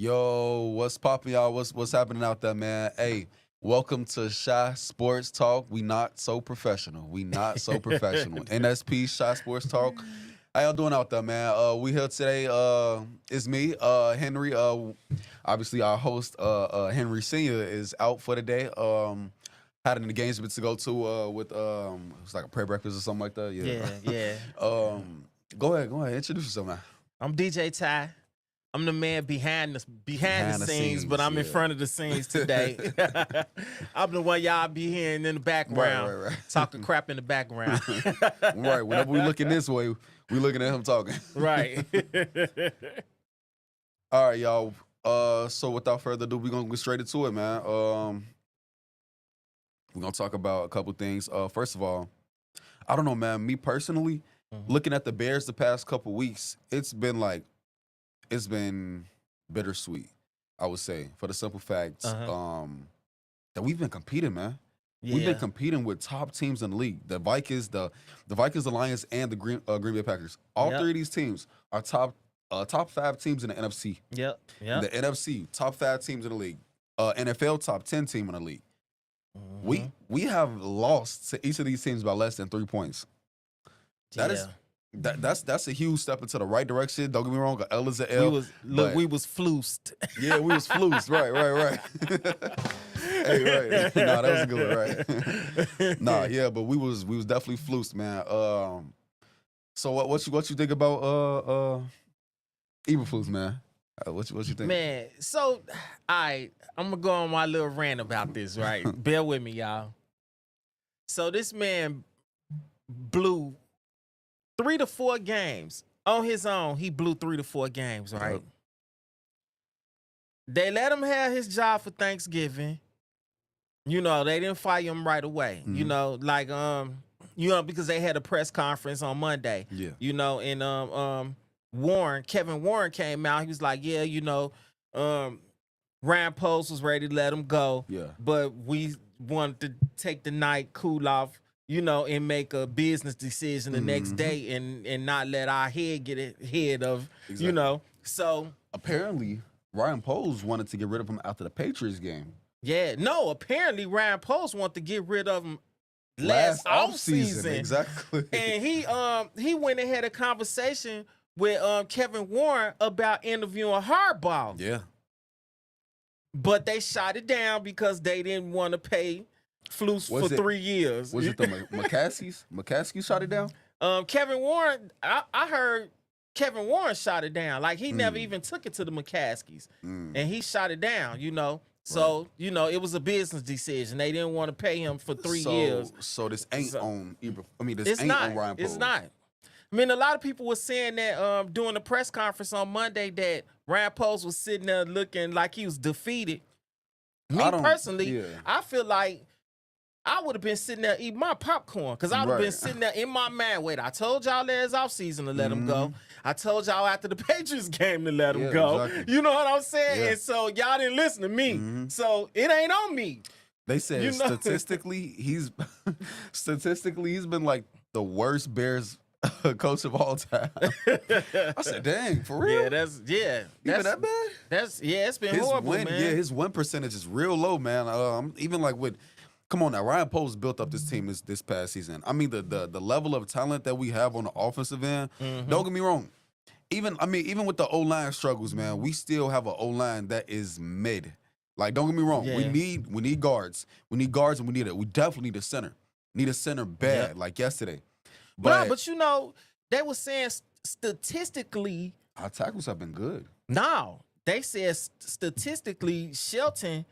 Yo, what's poppin', y'all? What's happening out there, man? Hey, welcome to Shy Sports Talk. We not so professional. We not so professional. NSP Shy Sports Talk. How y'all doing out there, man? We here today. It's me, Henry. Obviously our host, Henry Senior, is out for the day. Had an engagement to go to with it's like a prayer breakfast or something like that. Yeah. Yeah. Go ahead. Introduce yourself, man. I'm DJ Ty. I'm the man behind the scenes, but I'm in yeah. front of the scenes today. I'm the one y'all be hearing in the background, Right. talking crap in the background. Right. Whenever we looking this way, we looking at him talking. Right. All right, y'all. So without further ado, we're gonna get straight into it, man. We're gonna talk about a couple things. First of all, I don't know, man. Me personally, looking at the Bears the past couple weeks, it's been bittersweet, I would say, for the simple fact that we've been competing, man. We've been competing with top teams in the league. The Vikings, the Lions, and the Green Bay Packers. All three of these teams are top 5 teams in the NFC. Yep. In the NFC, top 5 teams in the league. NFL top 10 team in the league. We have lost to each of these teams by less than 3 points. That's a huge step into the right direction. Don't get me wrong, L is a L. We was floosed. Yeah, we was floosed. Right. Hey, right. Nah, that was a good one, right? Nah, yeah, but we was definitely floosed, man. So what you think about Eberflus, man? What you think? Man, so I'm gonna go on my little rant about this, right? Bear with me, y'all. So this man blew 3 to 4 games on his own. He blew 3 to 4 games, right? Yep. They let him have his job for Thanksgiving. You know, they didn't fire him right away. You know, like because they had a press conference on Monday. Yeah. You know, and Kevin Warren came out. He was like, yeah, you know, Ryan Post was ready to let him go. Yeah. But we wanted to take the night, cool off, you know, and make a business decision the next day and not let our head get ahead of, you know. So apparently Ryan Poles wanted to get rid of him after the Patriots game. yeah, no, apparently Ryan Post wanted to get rid of him Last offseason. Exactly. And he went and had a conversation with Kevin Warren about interviewing Harbaugh. Yeah. But they shot it down because they didn't want to pay Flus for 3 years. Was it the McCaskies? McCaskey shot it down? Kevin Warren, I heard Kevin Warren shot it down. Like he never even took it to the McCaskies. And he shot it down, you know. So, you know, it was a business decision. They didn't want to pay him for 3 years. So this ain't on Ibra. I mean, this It's ain't not. on Ryan Poles. It's not. I mean, a lot of people were saying that during the press conference on Monday that Ryan Post was sitting there looking like he was defeated. Me personally, I feel like I would have been sitting there eating my popcorn because I would have been sitting there in my mind. Wait, I told y'all last offseason to let him go. I told y'all after the Patriots game to let him go. Exactly. You know what I'm saying? Yeah. And so y'all didn't listen to me. So it ain't on me. They said You know? statistically he's been like the worst Bears coach of all time. I said, dang, for real? Yeah, that's Even that bad? it's been horrible, man. Yeah, his win percentage is real low, man. Even like come on now, Ryan Post built up this team this past season. I mean, the level of talent that we have on the offensive end, don't get me wrong. Even with the O-line struggles, man, we still have an O-line that is mid. Like, don't get me wrong. Yeah. We need guards. We definitely need a center. Need a center bad, like yesterday. But you know, they were saying statistically, our tackles have been good. no, they said statistically, Shelton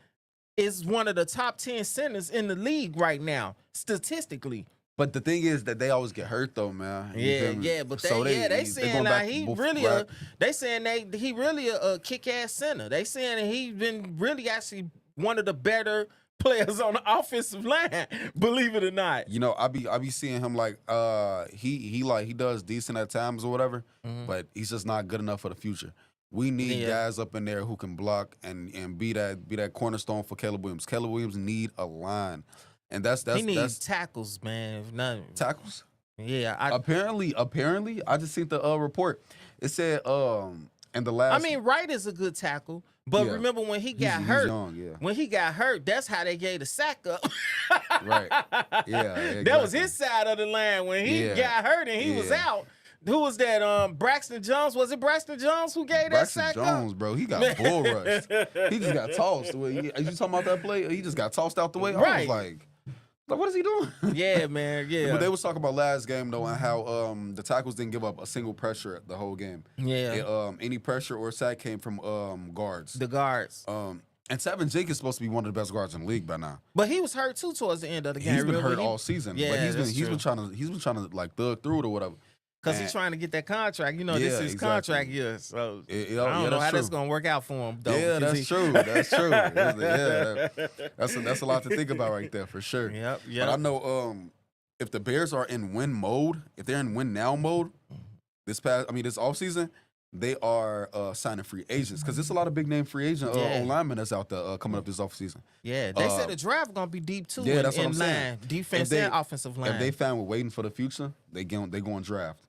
is one of the top 10 centers in the league right now, statistically. But the thing is that they always get hurt though, man. You feel me? Yeah, but So they saying now he really a kick-ass center. They saying that he's been really actually one of the better players on the offensive line, believe it or not. You know, I be seeing him like he does decent at times or whatever, but he's just not good enough for the future. We need guys up in there who can block and be that cornerstone for Caleb Williams. Caleb Williams need a line, and he needs tackles, man. If not tackles. Yeah, Apparently, I just seen the report. It said And the last, I mean, Wright is a good tackle, but remember when he got hurt? Young, when he got hurt, that's how they gave the sack up. Right. Yeah. Exactly. That was his side of the line when he got hurt and he was out. Who was that? Braxton Jones. Was it Braxton Jones who gave that sack Braxton Jones, bro. He got bull rushed. He just got tossed. Are you talking about that play? He just got tossed out the way. I was like, what is he doing? Yeah, man. Yeah. But they was talking about last game though and how the tackles didn't give up a single pressure the whole game. Yeah. Any pressure or sack came from guards. The guards. And Tevin Jenkins is supposed to be one of the best guards in the league by now. But he was hurt too towards the end of the game. He's been hurt all season. Yeah, but he's been trying to like thug through it or whatever. Because he's trying to get that contract. You know, this is contract year. So I don't know how that's going to work out for him, though. Yeah, that's true. That's true. That's a lot to think about right there, for sure. Yep. But I know if the Bears are in win mode, if they're in win now mode, this offseason, they are signing free agents. Because there's a lot of big name free agent linemen that's out there coming up this offseason. Yeah, they said the draft going to be deep, too. Yeah, that's what I'm saying. Defense and offensive line. If they found we're waiting for the future, they go and draft.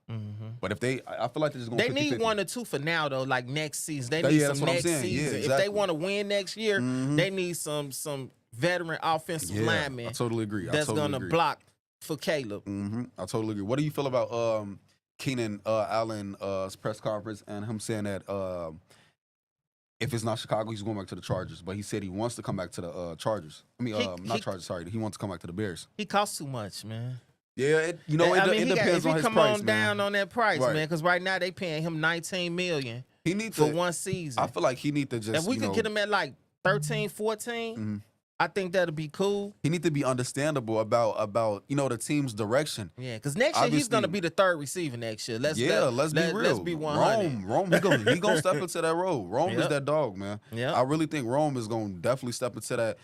But if I feel like they're just going to They need 50-50. 1 or 2 for now, though, like next season. They need some next season. Yeah, exactly. If they want to win next year, they need some veteran offensive linemen. I totally agree. That's going to block for Caleb. I totally agree. What do you feel about Keenan Allen's press conference and him saying that if it's not Chicago, he's going back to the Chargers. But he said he wants to come back to the Chargers. I mean, not Chargers, sorry. He wants to come back to the Bears. He costs too much, man. Yeah, it depends on his price, man. If he come on down on that price, man, because right now they paying him $19 million for 1 season. I feel like he need to just, if we could get him at like 13, 14, I think that'll be cool. He need to be understandable about the team's direction. Yeah, because next year he's gonna be the 3rd receiver next year. Let's be real. Let's be 100. Rome, he gonna step into that role. Rome is that dog, man. Yeah, I really think Rome is gonna definitely step into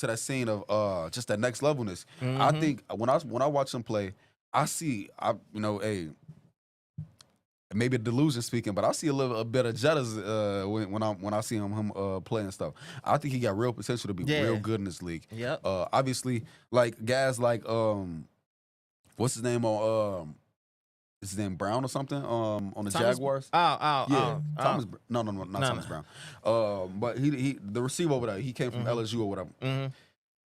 that scene of just that next levelness. I think when I watch him play, I see maybe a delusion speaking, but I see a bit of jealous when I see him play and stuff. I think he got real potential to be real good in this league. Yep. Obviously, like guys like what's his name on is his name Brown or something on the Jaguars? Thomas. No, not Thomas Brown. But he the receiver over there. He came from LSU or whatever.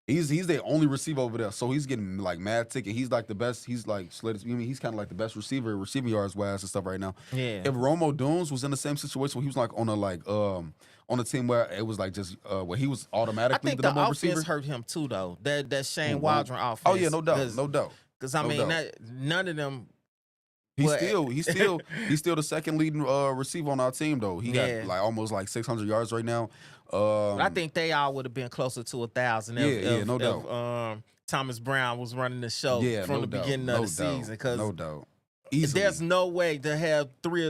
He's the only receiver over there, so he's getting like mad ticket. He's like the best. He's like he's kind of like the best receiving yards wise and stuff right now. Yeah. If Rome Odunze was in the same situation, where he was like on a team where it was like just where he was automatically the number one receiver. I think the offense hurt him too, though. That Shane Waldron offense. Oh yeah, no doubt. Because I mean, none of them. He's still the second leading receiver on our team though. He got like almost like 600 yards right now. I think they all would have been closer to 1,000 if Thomas Brown was running the show from the beginning of the season. Because no doubt. There's no way to have three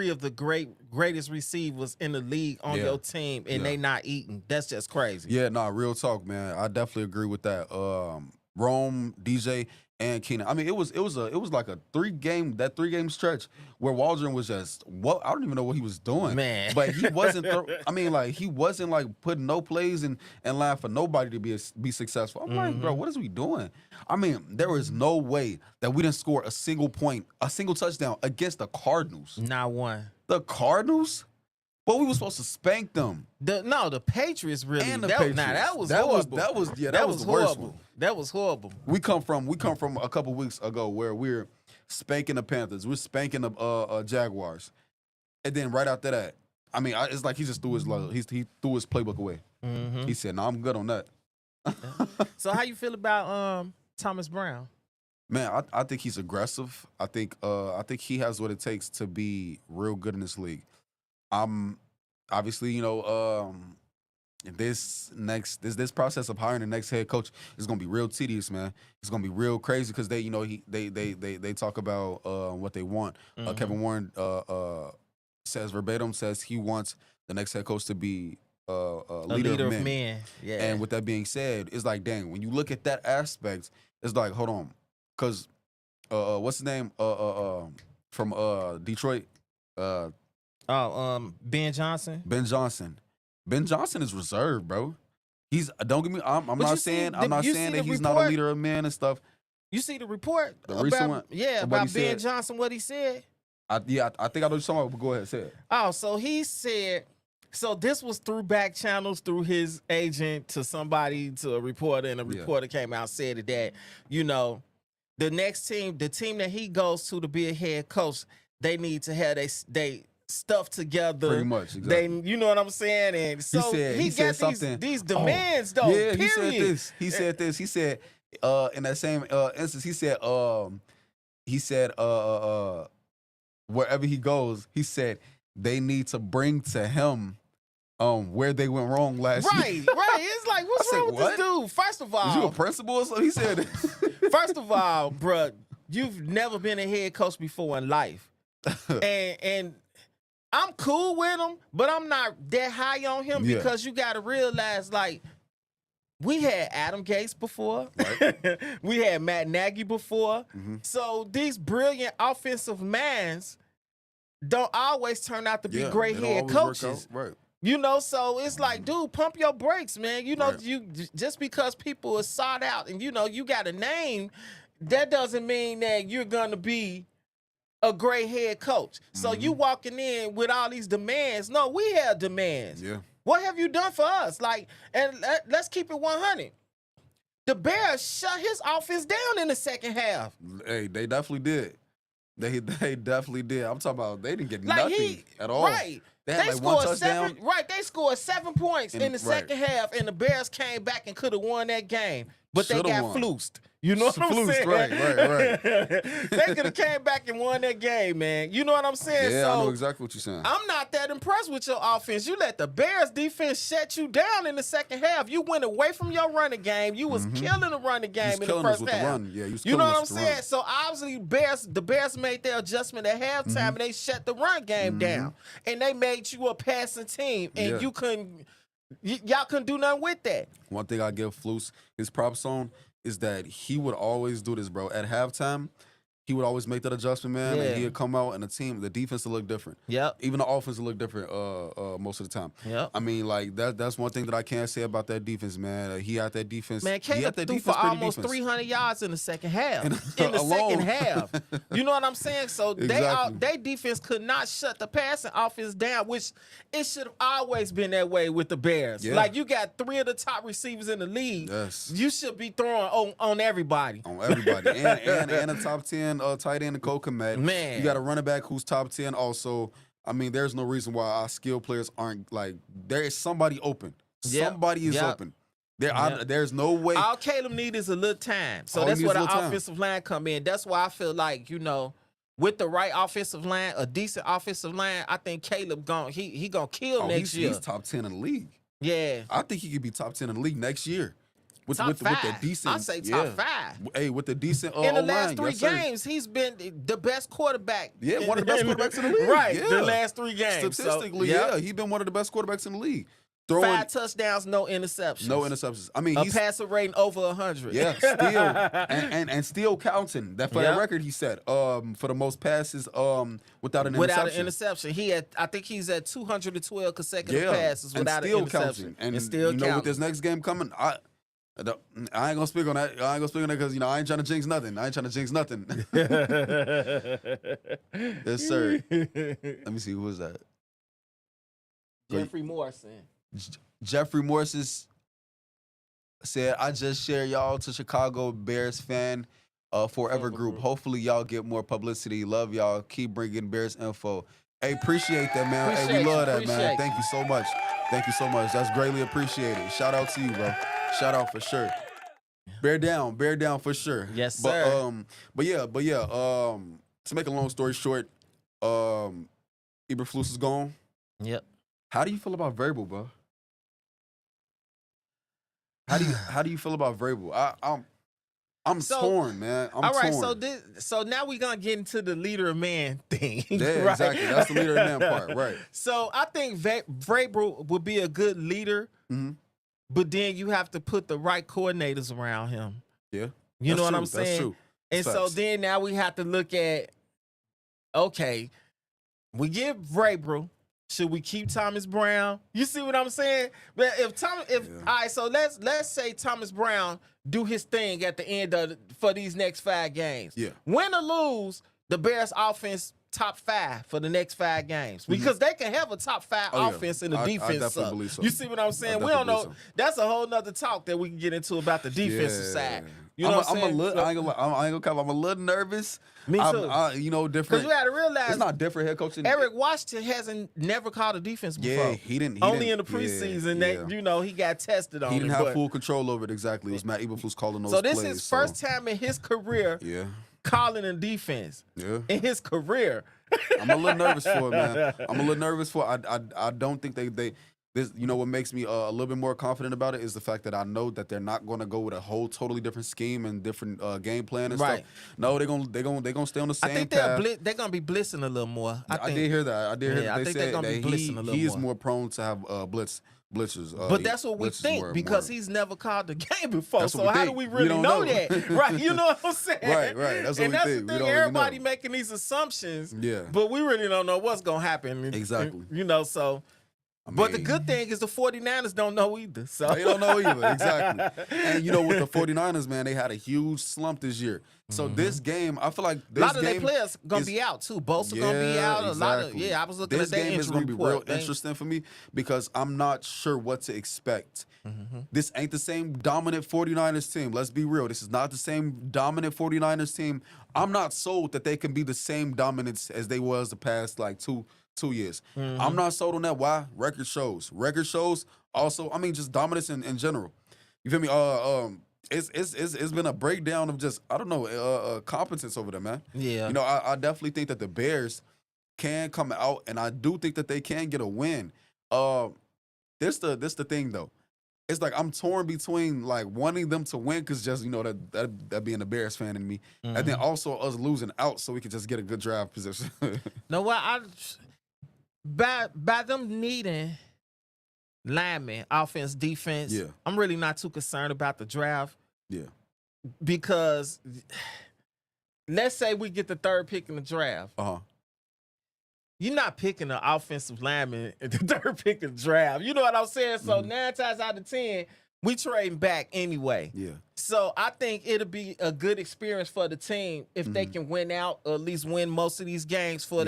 of the greatest receivers in the league on your team and they not eating. That's just crazy. Yeah, real talk, man. I definitely agree with that. Rome, DJ, and Keenan. I mean, it was like a 3-game stretch where Waldron was just I don't even know what he was doing, man. But he wasn't. He wasn't like putting no plays in line for nobody to be successful. I'm like, bro, what is we doing? I mean, there is no way that we didn't score a single point, a single touchdown against the Cardinals. Not one. The Cardinals. But we were supposed to spank them. The Patriots really. And the Patriots. That was horrible. That was the worst one. That was horrible. We come from a couple weeks ago where we're spanking the Panthers, we're spanking the Jaguars, and then right after that, I mean, it's like he just threw his playbook away. He said, "No, I'm good on that." So how you feel about Thomas Brown? Man, I think he's aggressive. I think he has what it takes to be real good in this league. Obviously, this process of hiring the next head coach is gonna be real tedious, man. It's gonna be real crazy because they talk about what they want. Kevin Warren says he wants the next head coach to be a leader of men. Yeah. And with that being said, it's like, dang, when you look at that aspect, it's like, hold on, because what's his name from Detroit? Ben Johnson. Ben Johnson is reserved, bro. Don't get me. I'm not saying that he's not a leader of men and stuff. You see the report recent one? Yeah, about Ben Johnson. What he said. I think I know what you're talking about, but go ahead, say it. Oh, so he said, so this was through back channels, through his agent to somebody, to a reporter, and a reporter came out and said that, you know, the next team, the team that he goes to be a head coach, they need to have they stuff together. Pretty much, exactly. They, you know what I'm saying? And so he got these demands, though. Yeah, period. He said this. He said in that same instance, he said wherever he goes, he said they need to bring to him where they went wrong last year. Right. It's like, what's wrong with this dude? First of all, is you a principal or something? He said. First of all, bruh, you've never been a head coach before in life, and I'm cool with him, but I'm not that high on him because you got to realize, like, we had Adam Gase before, right. We had Matt Nagy before, so these brilliant offensive minds don't always turn out to be great head coaches. Right. You know, so it's like, dude, pump your brakes, man. You know, you just because people are sought out and, you know, you got a name, that doesn't mean that you're going to be a great head coach. So you walking in with all these demands. No, we have demands. Yeah. What have you done for us? Like, and let's keep it 100. The Bears shut his offense down in the second half. Hey, they definitely did. They definitely did. I'm talking about they didn't get nothing at all. Right. They had like one touchdown. They scored 7 points in the second half, and the Bears came back and could have won that game. But they got flused. You know what I'm saying? Right. They could have came back and won that game, man. You know what I'm saying? Yeah, so, I know exactly what you're saying. I'm not that impressed with your offense. You let the Bears defense shut you down in the second half. You went away from your running game. You was killing the running game in the first half. You know what I'm saying? So obviously, the Bears made their adjustment at halftime, and they shut the run game down. And they made you a passing team, and you couldn't. Y'all couldn't do nothing with that. One thing I give Flus his props on is that he would always do this, bro. At halftime, he would always make that adjustment, man. And he would come out and the defense would look different. Yep. Even the offense would look different most of the time. Yep. I mean, like, that's one thing that I can't say about that defense, man. He had that defense. Man, Caleb threw for almost 300 yards in the second half. Second half. You know what I'm saying? So they defense could not shut the passing offense down, which it should have always been that way with the Bears. Yeah. Like, you got 3 of the top receivers in the league. Yes. You should be throwing on everybody. On everybody. and a top 10 tight end, Cole Kmet. Man. You got a running back who's top 10 also. I mean, there's no reason why our skill players aren't, like, there is somebody open. Somebody is open. There's no way. All Caleb needs is a little time. So that's where the offensive line come in. That's why I feel like, you know, with the right offensive line, a decent offensive line, I think Caleb he gonna kill next year. He's top 10 in the league. Yeah. I think he could be top 10 in the league next year. With the decent, I say top 5. Hey, with the decent in the last 3 games, he's been the best quarterback. Yeah, one of the best quarterbacks in the league. Right, the last 3 games. Statistically, he's been one of the best quarterbacks in the league. 5 touchdowns, no interceptions. No interceptions. I mean, he's passer rating over 100. Yeah, still and still counting. That for the record, he said for the most passes without an interception. I think he's at 212 consecutive passes without an interception. And still counting. With this next game coming, I ain't gonna speak on that. I ain't gonna speak on that because I ain't trying to jinx nothing. Yes, sir. Let me see, who is that? Jeffrey Morrison. Jeffrey Morrison said, "I just share y'all to Chicago Bears fan forever group. Hopefully y'all get more publicity. Love y'all. Keep bringing Bears info. Hey, appreciate that, man. We love that, man. Thank you so much. That's greatly appreciated. Shout out to you, bro. Shout out for sure. Bear down for sure. Yes, sir. But yeah. To make a long story short, Eberflus is gone. Yep. How do you feel about Vrabel, bro? How do you feel about Vrabel? I'm torn, man. I'm torn. All right, so now we're gonna get into the leader of man thing. Yeah, right? Exactly. That's the leader of man part, right? So I think Vrabel would be a good leader, but then you have to put the right coordinators around him. Yeah, you know what I'm saying? That's true. And so then now we have to look at, okay, we give Vrabel. Should we keep Thomas Brown? You see what I'm saying? But all right, so let's say Thomas Brown do his thing at the end for these next 5 games. Yeah. Win or lose, the Bears offense top 5 for the next 5 games because they can have a top 5 offense and the defense. I definitely believe so. You see what I'm saying? We don't know. So. That's a whole nother talk that we can get into about the defensive side. You know what I'm saying? I ain't gonna come. I'm a little nervous. Me too. You know, different. Because you got to realize it's not different head coaching. Eric Washington hasn't never called a defense before. Yeah, he didn't. Only in the preseason that he got tested on. He didn't have full control over it exactly. It was Matt Eberflus calling those plays. So this is his first time in his career. Calling a defense. In his career. I'm a little nervous for it, man. I'm a little nervous for it. I don't think they. This, you know, what makes me a little bit more confident about it is the fact that I know that they're not going to go with a whole totally different scheme and different game plan and stuff. No, they're gonna stay on the same. I think path. they're gonna be blitzing a little more. I did hear that. I did hear that. I think they're gonna be blitzing a little more. He is more prone to have blitzers. But that's what we think because he's never called the game before. So how do we really know that? Right? You know what I'm saying? Right. That's what we think. And that's the thing. Everybody making these assumptions. Yeah. But we really don't know what's gonna happen. Exactly. You know, so. But the good thing is the 49ers don't know either. So they don't know either, exactly. And you know, with the 49ers, man, they had a huge slump this year. So this game, I feel like a lot of their players gonna be out too. Bosa gonna be out. Exactly. I was looking at that game is gonna be report. real interesting for me because I'm not sure what to expect. This ain't the same dominant 49ers team. Let's be real. This is not the same dominant 49ers team. I'm not sold that they can be the same dominance as they was the past like two years. I'm not sold on that. Why? Record shows. Also, I mean, just dominance in general. You feel me? It's been a breakdown of just, I don't know, competence over there, man. Yeah. You know, I definitely think that the Bears can come out, and I do think that they can get a win. This the thing though. It's like I'm torn between like wanting them to win because just, you know, that being a Bears fan in me, and then also us losing out so we could just get a good draft position. No, what by them needing linemen, offense, defense, I'm really not too concerned about the draft. Yeah. Because let's say we get the 3rd pick in the draft. You're not picking an offensive lineman at the 3rd pick of the draft. You know what I'm saying? So 9 times out of 10, we trading back anyway. Yeah. So I think it'll be a good experience for the team if they can win out or at least win most of these games for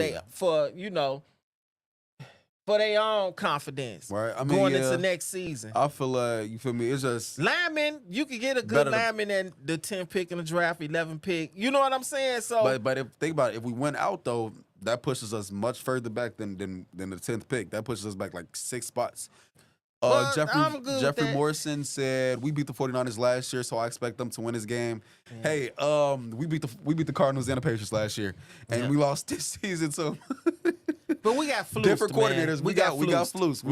for their own confidence. Right. I mean, going into next season. I feel like, you feel me? It's just lineman. You could get a good lineman in the 10th pick in the draft, 11th pick. You know what I'm saying? So, but if think about it, if we went out though, that pushes us much further back than the 10th pick. That pushes us back like 6 spots. Jeffrey Morrison said we beat the 49ers last year, so I expect them to win this game. Yeah. Hey, we beat the Cardinals and the Patriots last year, and we lost this season. So, but we got Flus, different coordinators. We got Flus.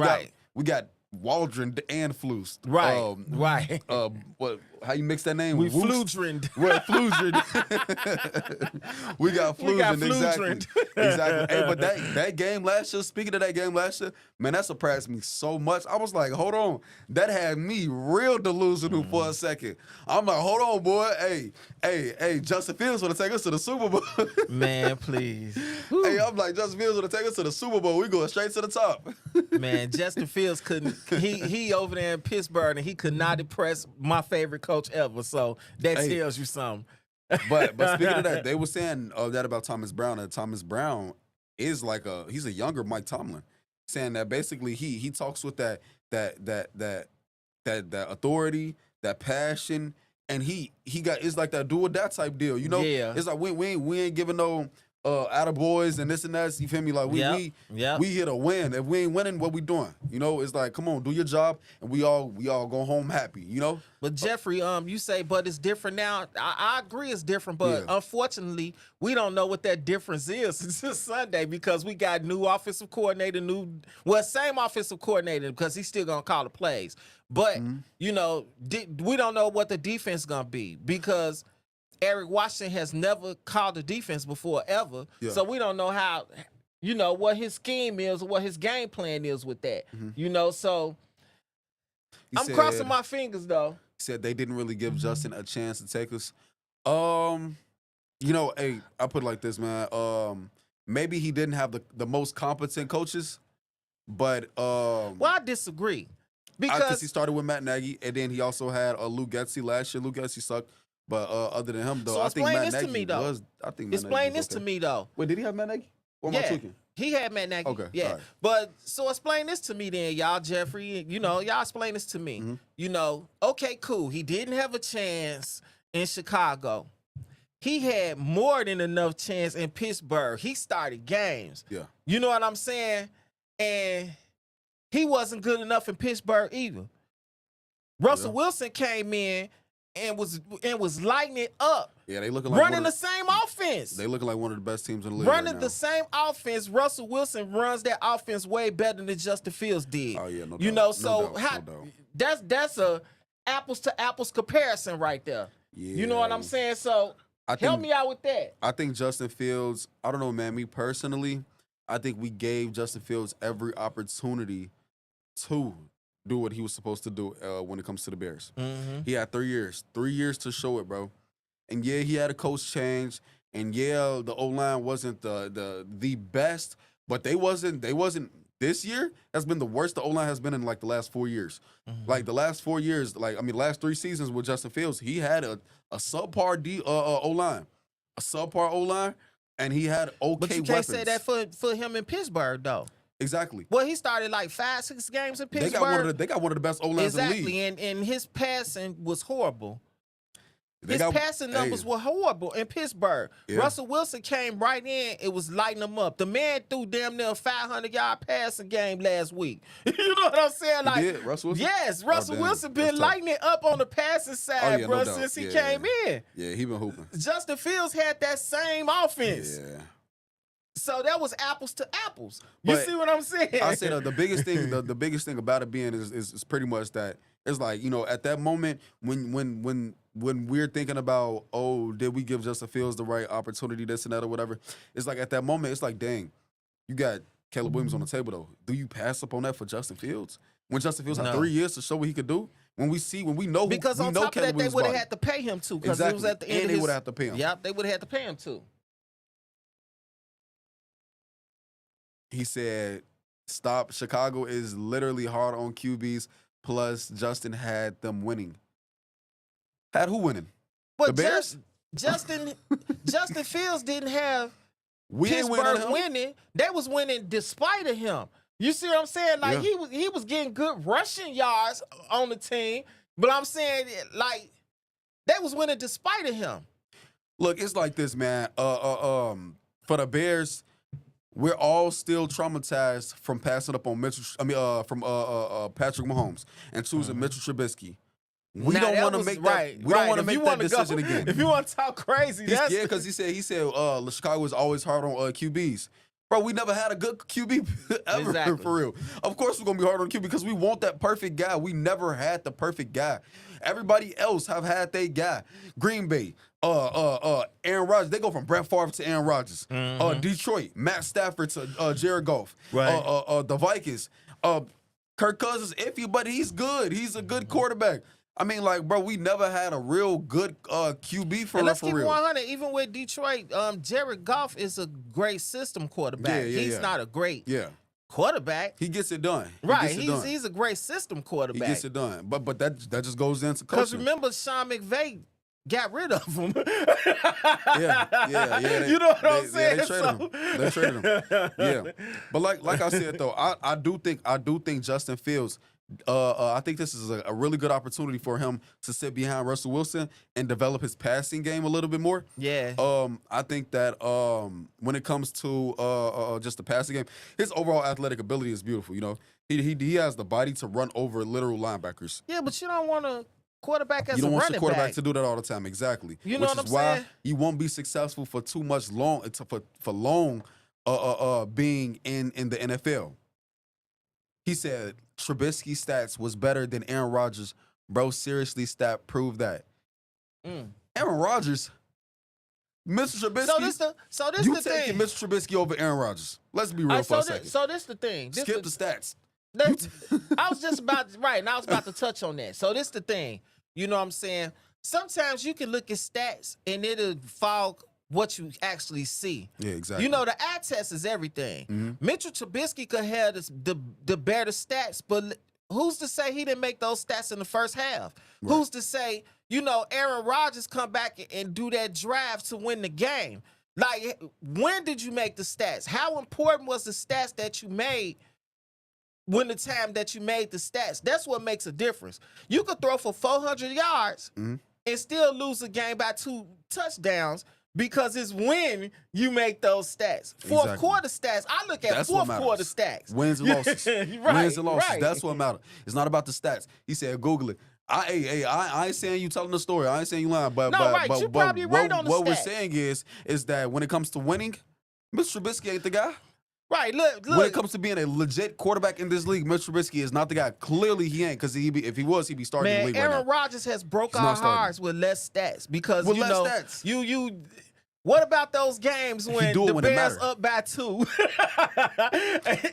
We got Waldron and Flus. Right. Right. What? How you mix that name? We Fludrin. What Fludrin? We got Fludrin. Exactly. Hey, but that game last year. Speaking of that game last year, man, that surprised me so much. I was like, hold on, that had me real delusional for a second. I'm like, hold on, boy. Hey, Justin Fields want to take us to the Super Bowl. Man, please. Hey, I'm like, Justin Fields want to take us to the Super Bowl. We going straight to the top. Man, Justin Fields couldn't. He over there in Pittsburgh, and he could not impress my favorite coach ever. So that tells you something. But speaking of that, they were saying that about Thomas Brown. And Thomas Brown is like he's a younger Mike Tomlin, saying that basically he talks with that authority, that passion, and he got it's like that do or that type deal. You know, it's like we ain't giving no attaboys and this and that. You feel me? Like we here to win. If we ain't winning, what we doing? You know, it's like, come on, do your job, and we all go home happy. You know. But Jeffrey, you say, but it's different now. I agree, it's different, but unfortunately, we don't know what that difference is until Sunday because we got new offensive coordinator, same offensive coordinator because he's still gonna call the plays. But you know, we don't know what the defense is gonna be because Eric Washington has never called a defense before, ever. Yeah. So we don't know how, you know, what his scheme is or what his game plan is with that. You know, so I'm crossing my fingers, though. He said they didn't really give Justin a chance to take us. You know, hey, I put it like this, man. Maybe he didn't have the most competent coaches, but well, I disagree. Because he started with Matt Nagy, and then he also had Lou Getsy last year. Lou Getsy sucked. But other than him, though, so I think Matt Nagy was. I think explain this to me, though. Wait, did he have Matt Nagy? Or am I tweaking? He had Matt Nagy. Okay. Yeah. Right. But so explain this to me then, y'all, Jeffrey. Y'all explain this to me. Okay, cool. He didn't have a chance in Chicago. He had more than enough chance in Pittsburgh. He started games. Yeah. You know what I'm saying? And he wasn't good enough in Pittsburgh either. Russell Wilson came in and was lighting it up. Yeah, they looking like running the same offense. They looking like one of the best teams in the league. Running right the same offense. Russell Wilson runs that offense way better than Justin Fields did. Oh yeah, no doubt. You know, no doubt. that's a apples to apples comparison right there. Yeah. You know what I'm saying? So help me out with that. I think Justin Fields, I don't know, man. Me personally, I think we gave Justin Fields every opportunity to do what he was supposed to do when it comes to the Bears. He had 3 years. 3 years to show it, bro. And yeah, he had a coach change. And yeah, the O-line wasn't the best, but they wasn't this year. That's been the worst the O-line has been in like the last 4 years. Like the last 4 years, last 3 seasons with Justin Fields, he had a subpar O-line. A subpar O-line, and he had okay weapons. But you can't say that for him in Pittsburgh, though. Exactly. Well, he started like 5-6 games in Pittsburgh. They got one of the best O-lines in the league. Exactly, and his passing was horrible. His passing numbers were horrible in Pittsburgh. Yeah. Russell Wilson came right in. It was lighting him up. The man threw damn near a 500-yard passing game last week. You know what I'm saying? Like, Russell Wilson? Yes, Russell Wilson been lighting it up on the passing side, bro, no since he came in. Yeah, he been hooping. Justin Fields had that same offense. Yeah. So that was apples to apples. You see what I'm saying? I said the biggest thing, the biggest thing about it being is pretty much that it's like, you know, at that moment when we're thinking about, oh, did we give Justin Fields the right opportunity, this and that or whatever? It's like at that moment, it's like, dang, you got Caleb Williams on the table though. Do you pass up on that for Justin Fields? When Justin Fields had 3 years to show what he could do? When we know because on top of that, they would have had to pay him too. Because it was at the end and they would have to pay him. Yep, they would have had to pay him too. He said, stop. Chicago is literally hard on QBs. Plus, Justin had them winning. Had who winning? But the Bears? Justin Fields didn't have we Pittsburgh winning. They was winning despite of him. You see what I'm saying? Like he was getting good rushing yards on the team. But I'm saying like they was winning despite of him. Look, it's like this, man. For the Bears, we're all still traumatized from passing up on from Patrick Mahomes and choosing Mitchell Trubisky. We don't want to make that. We don't want to make that decision again. If you want to talk crazy, yeah, because he said Chicago is always hard on QBs. Bro, we never had a good QB ever for real. Of course, we're gonna be hard on QB because we want that perfect guy. We never had the perfect guy. Everybody else have had their guy. Green Bay, Aaron Rodgers. They go from Brett Favre to Aaron Rodgers. Detroit, Matt Stafford to Jared Goff. Right. The Vikings, Kirk Cousins iffy, but he's good. He's a good quarterback. I mean, like, bro, we never had a real good QB for real. Let's keep 100. Even with Detroit, Jared Goff is a great system quarterback. He's not a great quarterback. He gets it done. He's a great system quarterback. He gets it done. But that just goes into coaching. Because remember, Sean McVay got rid of him. Yeah. You know what I'm saying? They traded him. Yeah. But like I said though, I do think Justin Fields. I think this is a really good opportunity for him to sit behind Russell Wilson and develop his passing game a little bit more. Yeah. I think that when it comes to just the passing game, his overall athletic ability is beautiful. You know, he has the body to run over literal linebackers. Yeah, but you don't want a quarterback as a running back. You don't want your quarterback to do that all the time. Exactly. You know what I'm saying? Why he won't be successful for too much long being in the NFL. He said Trubisky's stats was better than Aaron Rodgers. Bro, seriously, stat proved that. Aaron Rodgers, Mr. Trubisky. So this you the taking thing. Mr. Trubisky over Aaron Rodgers. Let's be real for a second. So this the thing. Skip the stats. I was just about and I was about to touch on that. So this the thing. You know what I'm saying? Sometimes you can look at stats and it'll fall what you actually see. Yeah, exactly. You know, the eye test is everything. Mitchell Trubisky could have the better stats, but who's to say he didn't make those stats in the first half? Right. Who's to say, you know, Aaron Rodgers come back and do that drive to win the game? Like, when did you make the stats? How important was the stats that you made when the time that you made the stats? That's what makes a difference. You could throw for 400 yards and still lose a game by 2 touchdowns because it's when you make those stats. Fourth quarter stats, I look at fourth quarter stats. Wins and losses. Wins and losses. That's what matters. It's not about the stats. He said, Google it. I ain't saying you telling the story. I ain't saying you lying. But you're probably right on the what we're stats. saying is that when it comes to winning, Mr. Trubisky ain't the guy. Right, look. When it comes to being a legit quarterback in this league, Mr. Trubisky is not the guy. Clearly, he ain't, because if he was, he'd be starting the league right now. Aaron Rodgers has broke our hearts with less stats because with less stats. You. What about those games when the Bears up by 2?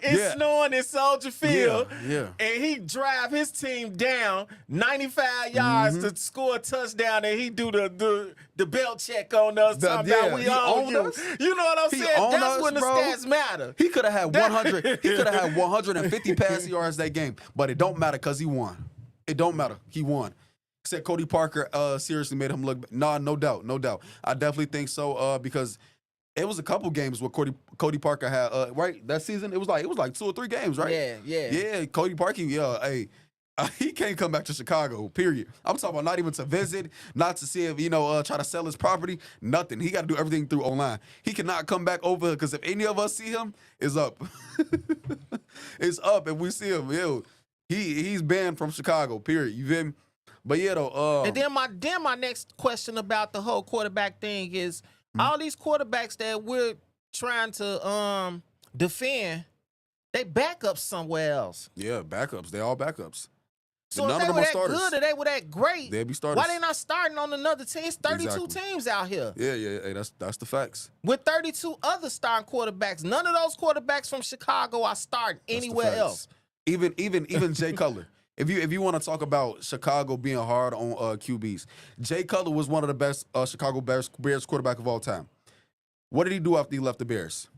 It's snowing in Soldier Field, and he drive his team down 95 yards to score a touchdown, and he do the belt check on us. Talking about we own you. You know what I'm saying? That's when the stats matter. He could have had 100. He could have had 150 passing yards that game, but it don't matter because he won. It don't matter. He won. Said Cody Parker seriously made him look. Nah, no doubt. I definitely think so because it was a couple games where Cody Parker had right that season. It was like 2 or 3 games, right? Yeah. Cody Parker, he can't come back to Chicago. Period. I'm talking about not even to visit, not to see if try to sell his property. Nothing. He got to do everything through online. He cannot come back over because if any of us see him, it's up. It's up if we see him. He's banned from Chicago. Period. You feel me? But yeah, though. And then my next question about the whole quarterback thing is all these quarterbacks that we're trying to defend, they backups somewhere else. Yeah, backups. They all backups. So if they were that good or they were that great, they'd be starters. Why they not starting on another team? It's 32 teams out here. Yeah. Hey, that's the facts. With 32 other starting quarterbacks, none of those quarterbacks from Chicago are starting anywhere else. Even Jay Cutler. If you want to talk about Chicago being hard on QBs, Jay Cutler was one of the best Chicago Bears quarterback of all time. What did he do after he left the Bears?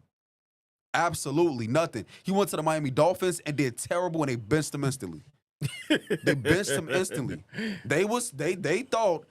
Absolutely nothing. He went to the Miami Dolphins and did terrible, and they benched him instantly. They thought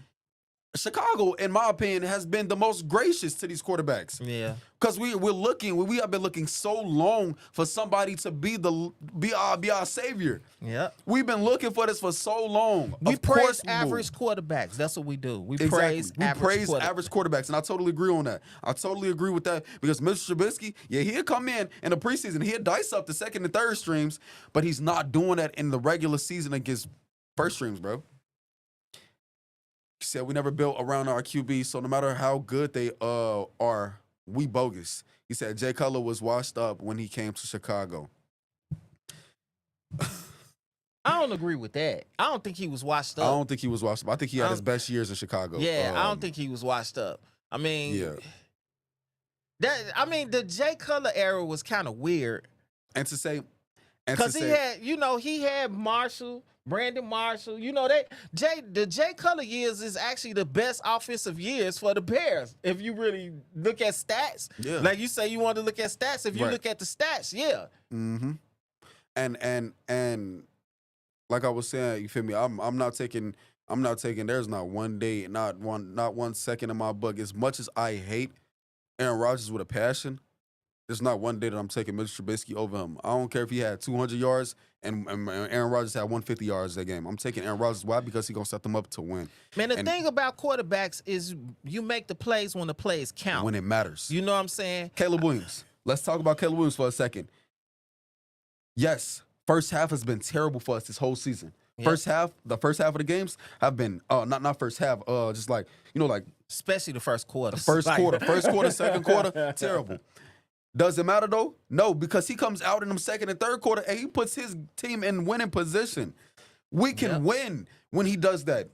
Chicago, in my opinion, has been the most gracious to these quarterbacks. Yeah, because we have been looking so long for somebody to be our savior. Yeah, we've been looking for this for so long. We praise average quarterbacks. That's what we do. We praise average quarterbacks, and I totally agree on that. I totally agree with that because Mr. Trubisky, he'll come in the preseason, he'll dice up the second and third streams, but he's not doing that in the regular season against first streams, bro. He said we never built around our QB, so no matter how good they are, we bogus. He said Jay Cutler was washed up when he came to Chicago. I don't agree with that. I don't think he was washed up. I don't think he was washed up. I think he had his best years in Chicago. Yeah, I don't think he was washed up. I mean, the Jay Cutler era was kind of weird. Because he had Marshall. Brandon Marshall, the Jay Cutler years is actually the best offensive years for the Bears. If you really look at stats, like you say, you want to look at stats. If you look at the stats, Mm-hmm. And like I was saying, you feel me? I'm not taking. There's not one day, not 1 second in my book. As much as I hate Aaron Rodgers with a passion, there's not one day that I'm taking Mr. Trubisky over him. I don't care if he had 200 yards and Aaron Rodgers had 150 yards that game. I'm taking Aaron Rodgers. Why? Because he's going to set them up to win. Man, the thing about quarterbacks is you make the plays when the plays count. When it matters. You know what I'm saying? Caleb Williams. Let's talk about Caleb Williams for a second. Yes, first half has been terrible for us this whole season. Yep. The first half of the games have been not first half, just like especially the first quarter. First quarter, second quarter, terrible. Does it matter though? No, because he comes out in the second and third quarter and he puts his team in winning position. We can win when he does that.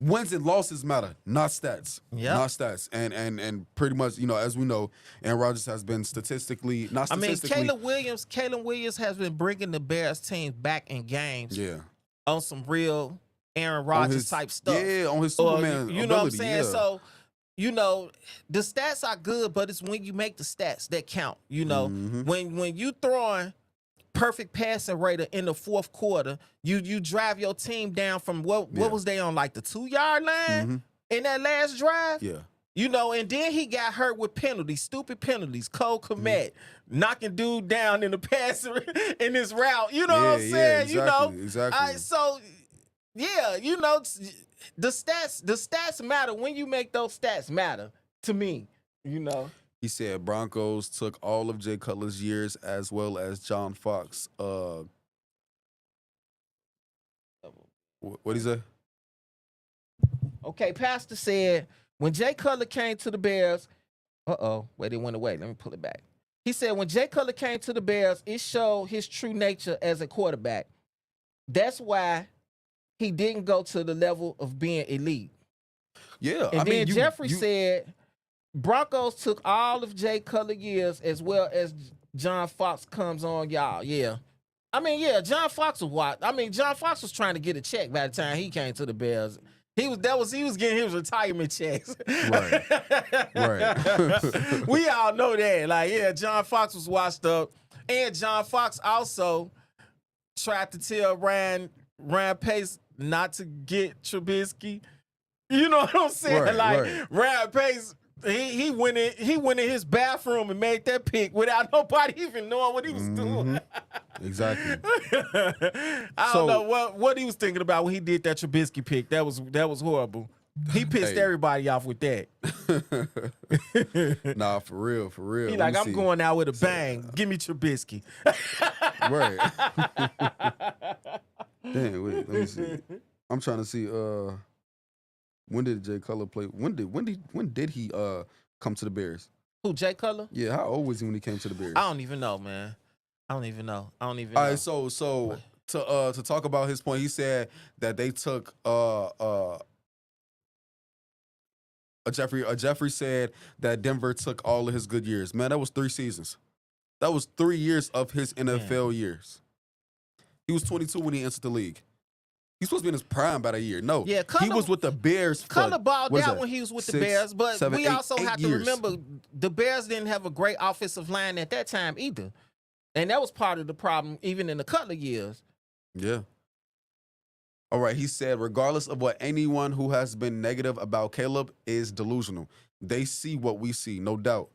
Wins and losses matter, not stats. Yeah, not stats. And pretty much, as we know, Aaron Rodgers has been statistically. Caleb Williams has been bringing the Bears team back in games. Yeah, on some real Aaron Rodgers type stuff. Yeah, on his Superman ability. You know what I'm saying? Yeah. So. The stats are good, but it's when you make the stats that count. When you throwing perfect passing rate in the fourth quarter, you drive your team down from what was they on, like the 2-yard line in that last drive? Yeah. You know, and then he got hurt with penalties, stupid penalties. Cole Kmet knocking dude down in the passer in his route. You know what I'm saying? Exactly, you know, exactly. So yeah, you know, the stats matter when you make those stats matter to me. You know. He said Broncos took all of Jay Cutler's years as well as John Fox. What he say? Okay, Pastor said when Jay Cutler came to the Bears, wait, it went away. Let me pull it back. He said when Jay Cutler came to the Bears, it showed his true nature as a quarterback. That's why he didn't go to the level of being elite. Yeah, and then Jeffrey said Broncos took all of Jay Cutler years as well as John Fox comes on y'all. Yeah. I mean, yeah, John Fox was what? I mean, John Fox was trying to get a check by the time he came to the Bears. He was getting his retirement checks. Right. We all know that. Like, yeah, John Fox was washed up. And John Fox also tried to tell Ryan Pace not to get Trubisky. You know what I'm saying? Ryan Pace, he went in his bathroom and made that pick without nobody even knowing what he was doing. Exactly. I don't know what he was thinking about when he did that Trubisky pick. That was horrible. He pissed everybody off with that. Nah, for real. He like, I'm going out with a bang. Give me Trubisky. Right. Damn, wait, let me see. I'm trying to see. When did Jay Cutler play? When did he come to the Bears? Who, Jay Cutler? Yeah, how old was he when he came to the Bears? I don't even know, man. I don't even know. All right, so to talk about his point, he said that they took Jeffrey said that Denver took all of his good years. Man, that was 3 seasons. That was 3 years of his NFL years. He was 22 when he entered the league. He's supposed to be in his prime by a year. No, yeah, he was with the Bears. Cutler balled out when he was with the Bears, but we also have to remember the Bears didn't have a great offensive line at that time either. And that was part of the problem, even in the Cutler years. Yeah. All right. He said, regardless of what anyone who has been negative about Caleb is delusional. They see what we see, no doubt.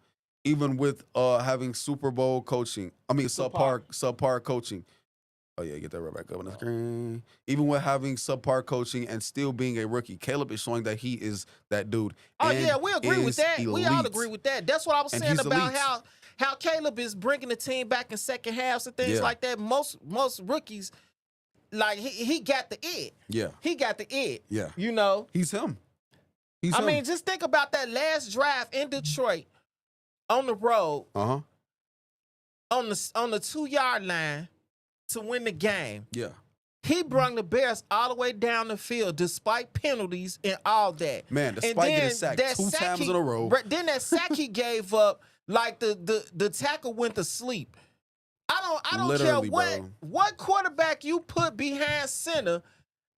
Even with having Super Bowl coaching, subpar coaching. Oh yeah, get that right back up on the screen. Even with having subpar coaching and still being a rookie, Caleb is showing that he is that dude. Oh yeah, we agree with that. Elite. We all agree with that. That's what I was saying about how Caleb is bringing the team back in second halves and things like that. Most rookies, like he got the it. Yeah, he got the it. Yeah, you know, he's him. I mean, just think about that last drive in Detroit on the road. On the 2-yard line to win the game. Yeah. He brought the Bears all the way down the field despite penalties and all that. Man, despite getting sacked 2 times in a row. Then that sack he gave up, like the tackle went to sleep. I don't care what quarterback you put behind center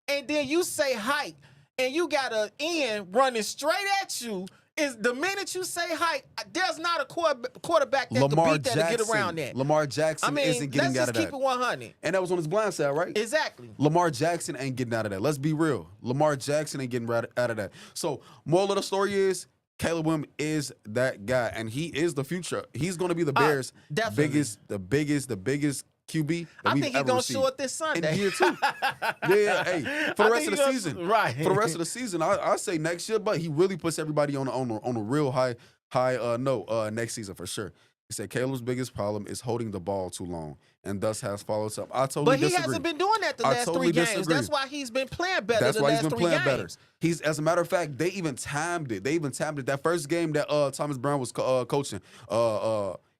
and then you say hike and you got an end running straight at you. Is the minute you say height, there's not a quarterback that can beat that and get around that. Lamar Jackson isn't getting out of that. Let's just keep it 100. And that was on his blind side, right? Exactly. Lamar Jackson ain't getting out of that. Let's be real. Lamar Jackson ain't getting out of that. So, moral of the story is, Caleb Williams is that guy, and he is the future. He's going to be the Bears' biggest QB that I think he's going to show it this Sunday. In year 2. Yeah, hey, for the rest of the season. Right. For the rest of the season, I say next year, but he really puts everybody on a real high note next season for sure. He said Caleb's biggest problem is holding the ball too long, and thus has followed up. I totally disagree. But he hasn't been doing that the last 3 games. That's why he's been playing better. That's why he's been playing better. He's, as a matter of fact, they even timed it. That first game that Thomas Brown was coaching.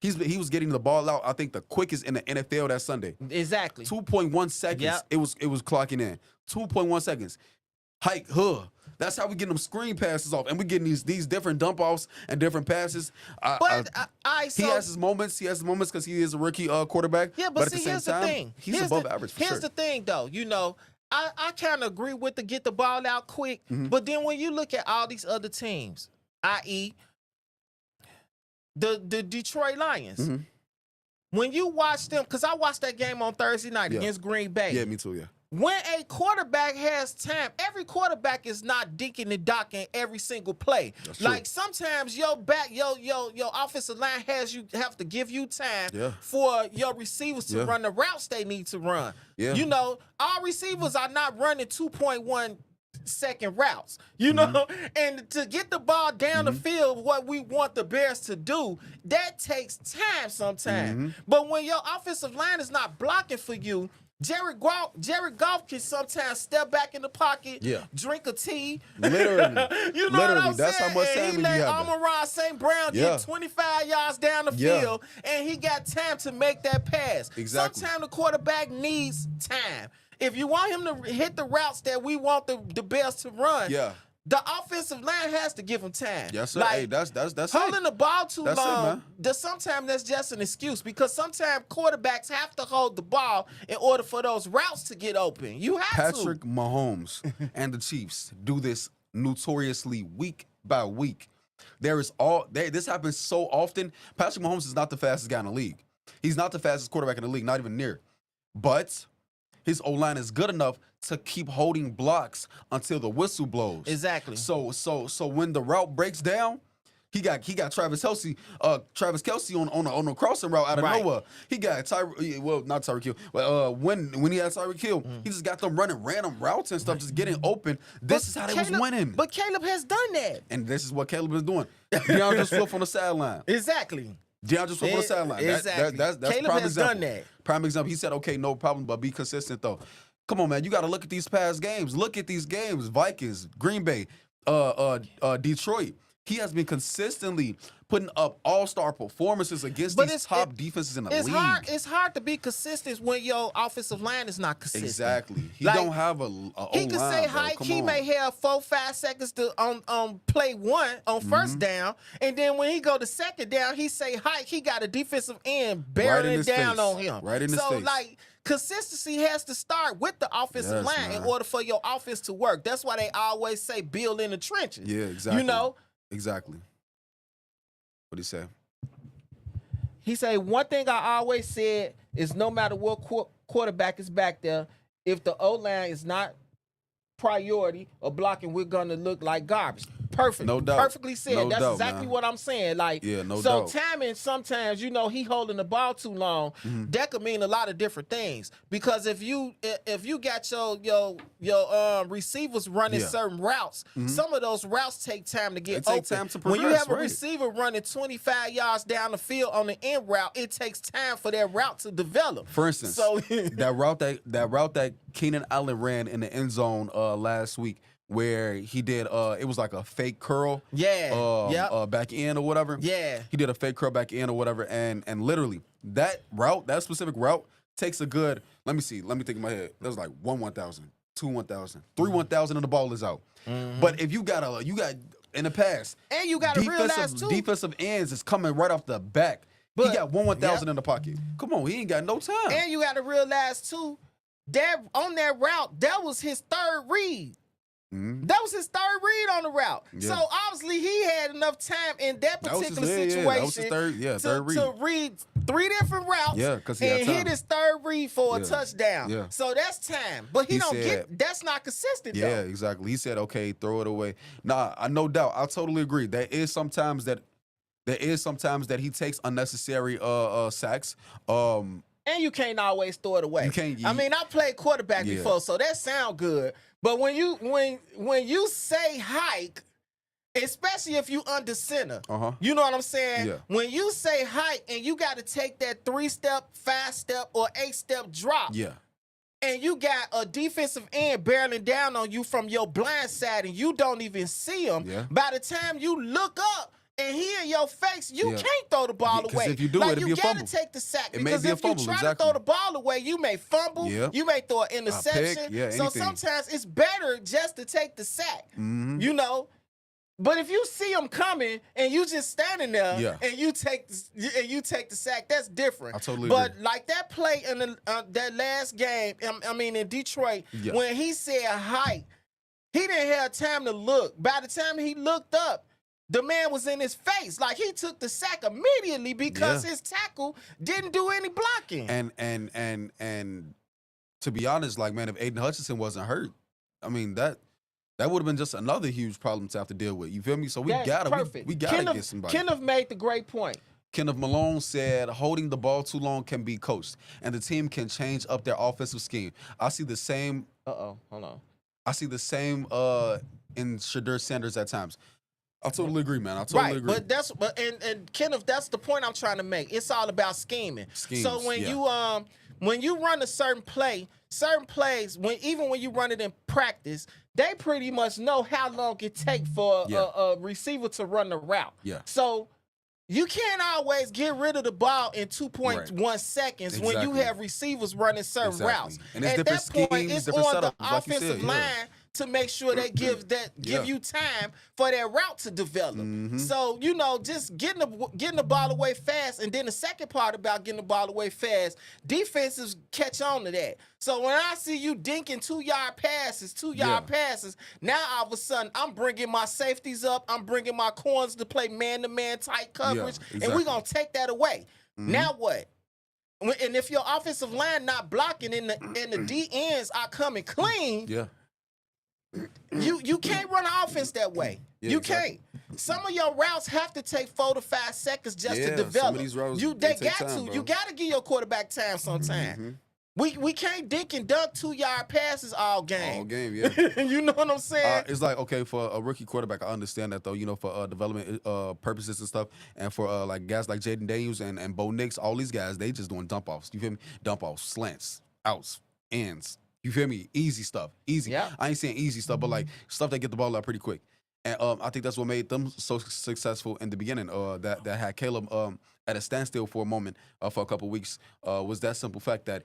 He was getting the ball out, I think, the quickest in the NFL that Sunday. Exactly. 2.1 seconds. Yep. It was clocking in. 2.1 seconds. Hike, That's how we get them screen passes off, and we getting these different dump offs and different passes. He has his moments. He has his moments because he is a rookie quarterback. Yeah, but at see, the here's same time, the thing. He's above average. Here's the thing, though. You know, I kind of agree with the get the ball out quick, but then when you look at all these other teams, i.e., the Detroit Lions. When you watch them, because I watched that game on Thursday night against Green Bay. Yeah, me too, yeah. when a quarterback has time, every quarterback is not dinking and docking every single play. Like sometimes your offensive line have to give you time for your receivers to run the routes they need to run. You know, our receivers are not running 2.1 second routes, you know, and to get the ball down the field, what we want the Bears to do, that takes time sometimes. But when your offensive line is not blocking for you, Jared Goff can sometimes step back in the pocket, drink a tea. Literally. You know what I'm that's saying? How much time and he let Amon-Ra St. Brown get 25 yards down the field, and he got time to make that pass. Exactly. Sometimes the quarterback needs time. If you want him to hit the routes that we want the Bears to run, the offensive line has to give him time. Yes, sir. Like, hey, that's holding the ball too long. It, sometimes that's just an excuse because sometimes quarterbacks have to hold the ball in order for those routes to get open. You have Patrick Mahomes and the Chiefs do this notoriously week by week. This happens so often. Patrick Mahomes is not the fastest guy in the league. He's not the fastest quarterback in the league, not even near. But his O-line is good enough to keep holding blocks until the whistle blows. Exactly. So when the route breaks down, he got Travis Kelce on a crossing route out of nowhere. He got not Tyreek Hill, but when he had Tyreek Hill, he just got them running random routes and stuff, just getting open. This is how they was winning. But Caleb has done that, and this is what Caleb is doing. DeAndre Swift on the sideline. Exactly. DeAndre Swift on the sideline. Exactly. That's Caleb prime has example. done that. Prime example. He said, "Okay, no problem, but be consistent though." Come on, man. You got to look at these past games. Look at these games. Vikings, Green Bay, Detroit. He has been consistently putting up all-star performances against these top defenses in the league. It's hard to be consistent when your offensive line is not consistent. Exactly. He don't have a he can say hike. He may have 4-5 seconds to on play one on first down, and then when he go to second down, he say hike. He got a defensive end barreling down on him. Right in his face. So like, consistency has to start with the offensive line in order for your offense to work. That's why they always say build in the trenches. Yeah, exactly. You know. Exactly. What'd he say? He say, one thing I always said is no matter what quarterback is back there, if the O-line is not priority or blocking, we're going to look like garbage. Perfect. No doubt. Perfectly said. No That's doubt, exactly man. what I'm saying. Like, no so doubt. timing sometimes, you know, he holding the ball too long. That could mean a lot of different things. Because if you got your receivers running certain routes, some of those routes take time to get open. Time to progress, when you have a receiver running 25 yards down the field on the end route, it takes time for that route to develop. For instance, that route that Keenan Allen ran in the end zone last week, where he did it was like a fake curl back end or whatever. He did a fake curl back end or whatever, and literally that specific route takes a good, let me think in my head, that was like 1,000, 2,000, 3,000 and the ball is out. But if you got in the past, and you got to realize too, defensive ends is coming right off the back. But he got 1,000 in the pocket. Come on, he ain't got no time. And you got to realize too, that on that route, that was his third read. That was his third read on the route. So obviously he had enough time in that particular situation that was his third read. To read 3 different routes and hit his third read for a touchdown. So that's time. But he don't get that's not consistent though. Yeah, exactly. He said, okay, throw it away. Nah, no doubt. I totally agree. There is sometimes that he takes unnecessary sacks. And you can't always throw it away. You can't. I mean, I played quarterback before, so that sound good. But when you say hike, especially if you under center, you know what I'm saying? Yeah. When you say hike and you got to take that 3-step, 5-step, or 8-step drop, and you got a defensive end barreling down on you from your blind side and you don't even see him, by the time you look up, and he in your face, you can't throw the ball away. If you do like, it'll be a fumble. You gotta take the sack. It because may be if a fumble, you try to throw the ball away, you may fumble. You may throw an interception. So sometimes it's better just to take the sack. You know? But if you see him coming and you just standing there and you take the sack, that's different. I totally agree. But like that play in that last game, in Detroit, when he said hike, he didn't have time to look. By the time he looked up, the man was in his face. Like, he took the sack immediately because his tackle didn't do any blocking. And to be honest, like, man, if Aiden Hutchinson wasn't hurt, I mean, that would have been just another huge problem to have to deal with. You feel me? So we gotta get somebody. Kenneth made the great point. Kenneth Malone said holding the ball too long can be coached, and the team can change up their offensive scheme. I see the same. Hold on. I see the same in Shedeur Sanders at times. I totally agree, man. I totally agree. But and Kenneth, that's the point I'm trying to make. It's all about scheming. So when you run a certain plays, even when you run it in practice, they pretty much know how long it takes for a receiver to run the route. Yeah. So you can't always get rid of the ball in 2.1 seconds when you have receivers running certain routes. And at that point, it's on the offensive line to make sure they give you time for that route to develop. So, just getting the ball away fast, and then the second part about getting the ball away fast, defenses catch on to that. So when I see you dinking 2-yard passes, now all of a sudden I'm bringing my safeties up, I'm bringing my corners to play man-to-man tight coverage, and we're going to take that away. Now what? And if your offensive line not blocking and the D ends are coming clean, you can't run an offense that way. You can't. Some of your routes have to take 4 to 5 seconds just to develop. Some of these routes, you got to give your quarterback time sometime. We can't dink and dunk 2-yard passes all game. All game, yeah. You know what I'm saying? It's like, okay, for a rookie quarterback, I understand that, though, for development purposes and stuff, and for like guys like Jaden Daniels and Bo Nix, all these guys, they just doing dump offs. You feel me? Dump offs, slants, outs, ends. You feel me? Easy stuff. Easy. Yeah. I ain't saying easy stuff, but like stuff that get the ball out pretty quick. And I think that's what made them so successful in the beginning. That had Caleb at a standstill for a moment for a couple of weeks was that simple fact that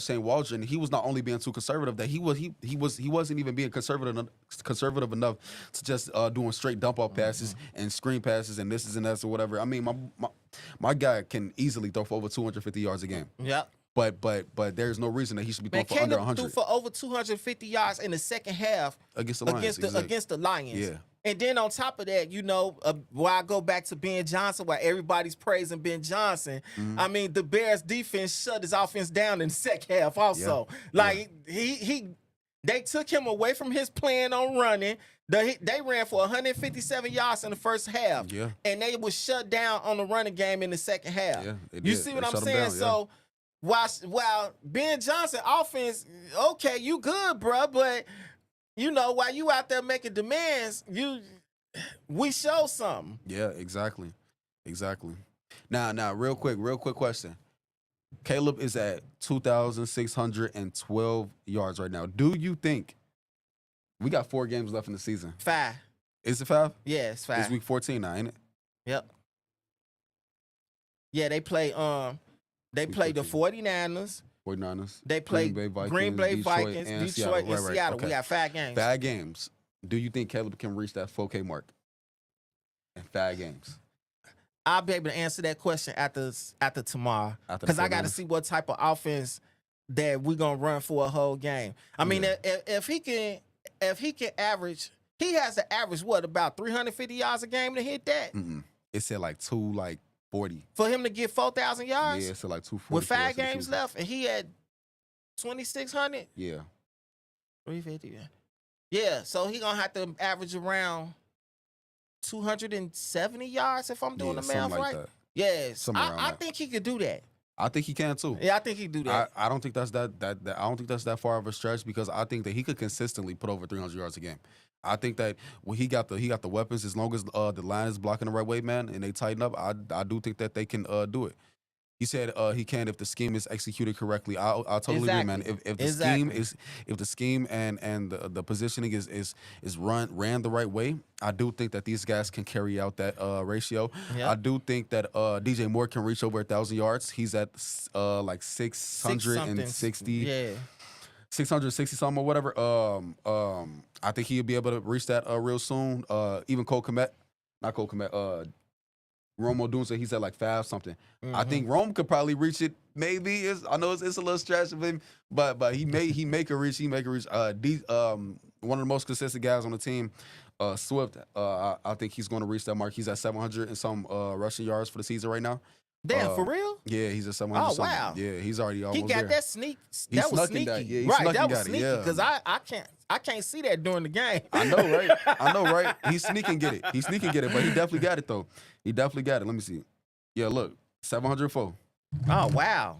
Shane Waldron, he was not only being too conservative, that he wasn't even being conservative enough to just doing straight dump off passes and screen passes and this and that or whatever. I mean, my guy can easily throw for over 250 yards a game. Yeah. But there's no reason that he should be throwing for under 100. Threw for over 250 yards in the second half against the Lions. Against the Lions. Yeah. And then on top of that, why I go back to Ben Johnson, why everybody's praising Ben Johnson. I mean, the Bears defense shut his offense down in the second half also. They took him away from his plan on running. They ran for 157 yards in the first half. Yeah. And they was shut down on the running game in the second half. Yeah, you see what I'm saying? So while Ben Johnson offense, okay, you good, bro, but while you out there making demands, we show something. Yeah, exactly. Now, real quick question. Caleb is at 2,612 yards right now. Do you think we got 4 games left in the season? 5. Is it 5? Yeah, it's 5. It's week 14 now, ain't it? Yep. Yeah, they play the 49ers. They play Green Bay Vikings, Detroit, and Seattle. Okay. We got 5 games. 5 games. Do you think Caleb can reach that 4K mark in 5 games? I'll be able to answer that question after tomorrow, because I got to see what type of offense that we're gonna run for a whole game. I mean, if he can average, he has to average about 350 yards a game to hit that. It said like 240 for him to get 4,000 yards. Yeah, it said like 240 with 5 games left, and he had 2,600. Yeah, 350. Yeah, so he gonna have to average around 270 yards if I'm doing the math like right. That. Yes, I think he could do that. I think he can too. Yeah, I think he can do that. I don't think that's that I don't think that's that far of a stretch, because I think that he could consistently put over 300 yards a game. I think that when he got the weapons, as long as the line is blocking the right way, man, and they tighten up, I do think that they can do it. He said he can if the scheme is executed correctly. I totally agree, man. If the scheme and the positioning is ran the right way, I do think that these guys can carry out that ratio. Yep. I do think that DJ Moore can reach over 1,000 yards. He's at like 660. Yeah. 660 something or whatever. I think he'll be able to reach that real soon. Even Rome Odunze, he's at like 5 something. I think Rome could probably reach it. Maybe I know it's a little stretch of him, but he make a reach. One of the most consistent guys on the team, Swift. I think he's going to reach that mark. He's at 700 and some rushing yards for the season right now. Damn, for real? Yeah, he's a 700. Oh wow. Yeah, he's already almost He got there. that sneak. That was sneaky. That. Yeah, right, that was got sneaky. Because I can't see that during the game. I know, right? I know, right? He sneak and get it. He sneak and get it, but he definitely got it though. He definitely got it. Let me see. Yeah, look, 704. Oh wow.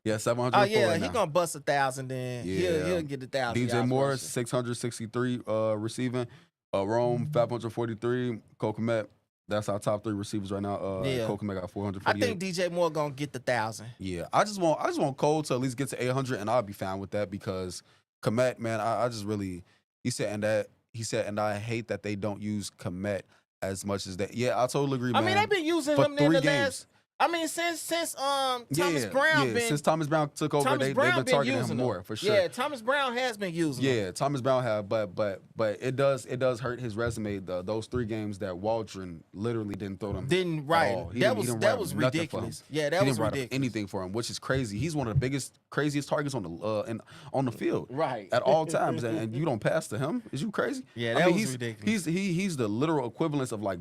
Yeah, 704. Oh yeah, right he now. gonna bust 1,000. Then he'll get 1,000. DJ Moore 663 receiving. Rome 543. Cole Kmet. That's our top 3 receivers right now. Cole Kmet got 448. I think DJ Moore gonna get the 1,000. Yeah, I just want Cole to at least get to 800, and I'll be fine with that because Kmet, man, I just really he said, and I hate that they don't use Kmet as much as that. Yeah, I totally agree, man. I mean, they've been using him in the last. I mean, since Thomas Brown since Thomas Brown took over, they've been targeting him more for sure. Yeah, Thomas Brown has been using him. Yeah, Thomas Brown have, but it does hurt his resume. Those 3 games that Waldron literally didn't throw them. Didn't right. That was ridiculous. Yeah, that was ridiculous. Anything for him, which is crazy. He's one of the craziest targets on the field. Right. At all times, and you don't pass to him. Is you crazy? Yeah, that was ridiculous. He's the literal equivalence of like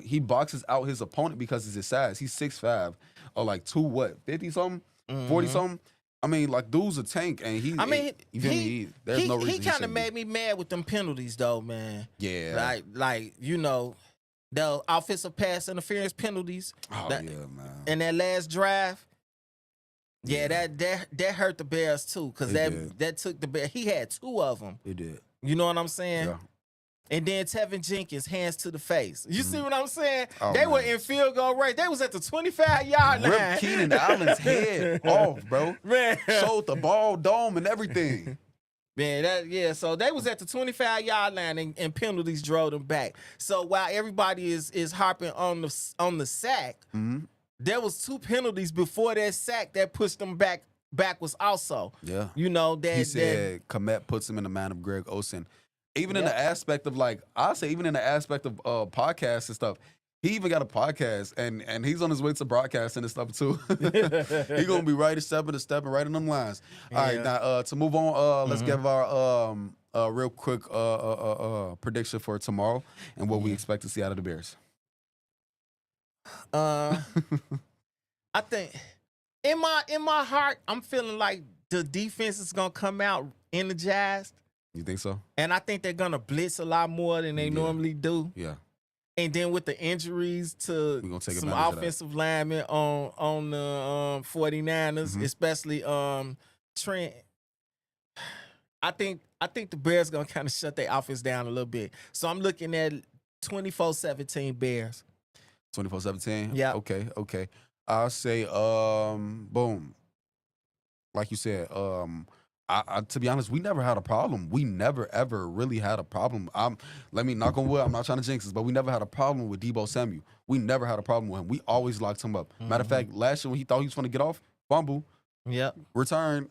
he boxes out his opponent because of his size. He's 6'5", or like 50 something, 40 something. I mean, like dude's a tank, and there's no reason he kind of made me mad with them penalties, though, man. Yeah, like the offensive pass interference penalties. Oh yeah, man. And that last drive. Yeah, that hurt the Bears too, because that took the Bears. He had 2 of them. It did. You know what I'm saying? Yeah. And then Tevin Jenkins, hands to the face. You see what I'm saying? Oh, they were in field goal range. They was at the 25-yard line. Ripped Keenan Allen's head off, bro. Man. Showed the ball dome and everything. Man, so they was at the 25-yard line and penalties drove them back. So while everybody is harping on the sack, there was 2 penalties before that sack that pushed them backwards also. Yeah. You know, that he said Kmet puts him in the mind of Greg Olsen. Even in the aspect of even in the aspect of podcasts and stuff, he even got a podcast and he's on his way to broadcasting and stuff too. He gonna be right stepping right in them lines. All right, now to move on, let's give our real quick prediction for tomorrow and what we expect to see out of the Bears. I think in my heart, I'm feeling like the defense is gonna come out energized. You think so? And I think they're gonna blitz a lot more than they normally do. Yeah. And then with the injuries to some offensive linemen on the 49ers, especially Trent, I think the Bears gonna kind of shut their offense down a little bit. So I'm looking at 24-17 Bears. 24-17? Yeah. Okay. I'll say boom. Like you said, I to be honest, we never had a problem. We never ever really had a problem. Let me knock on wood. I'm not trying to jinx this, but we never had a problem with Deebo Samuel. We never had a problem with him. We always locked him up. Matter of fact, last year when he thought he was going to get off, fumble, return.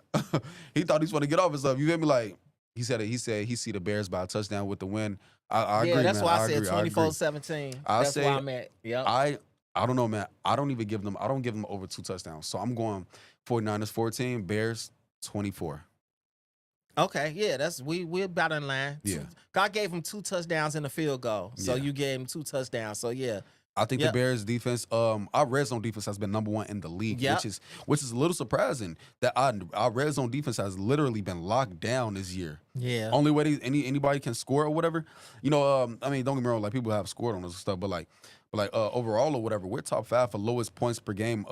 He thought he was going to get off and stuff. You feel me? Like he said he see the Bears by a touchdown with the win. I agree. That's man. why I said 24-17. That's why I'm at. Yep. I don't know, man. I don't give them over 2 touchdowns. So I'm going 49ers 14, Bears 24. Okay, yeah, we're about in line. Yeah, God gave him 2 touchdowns in the field goal, so you gave him 2 touchdowns. So yeah, I think the Bears defense, our red zone defense has been #1 in the league, which is a little surprising that our red zone defense has literally been locked down this year. Yeah, only way anybody can score or whatever. You know, I mean, don't get me wrong, like people have scored on us and stuff, but like overall or whatever, we're top 5 for lowest points per game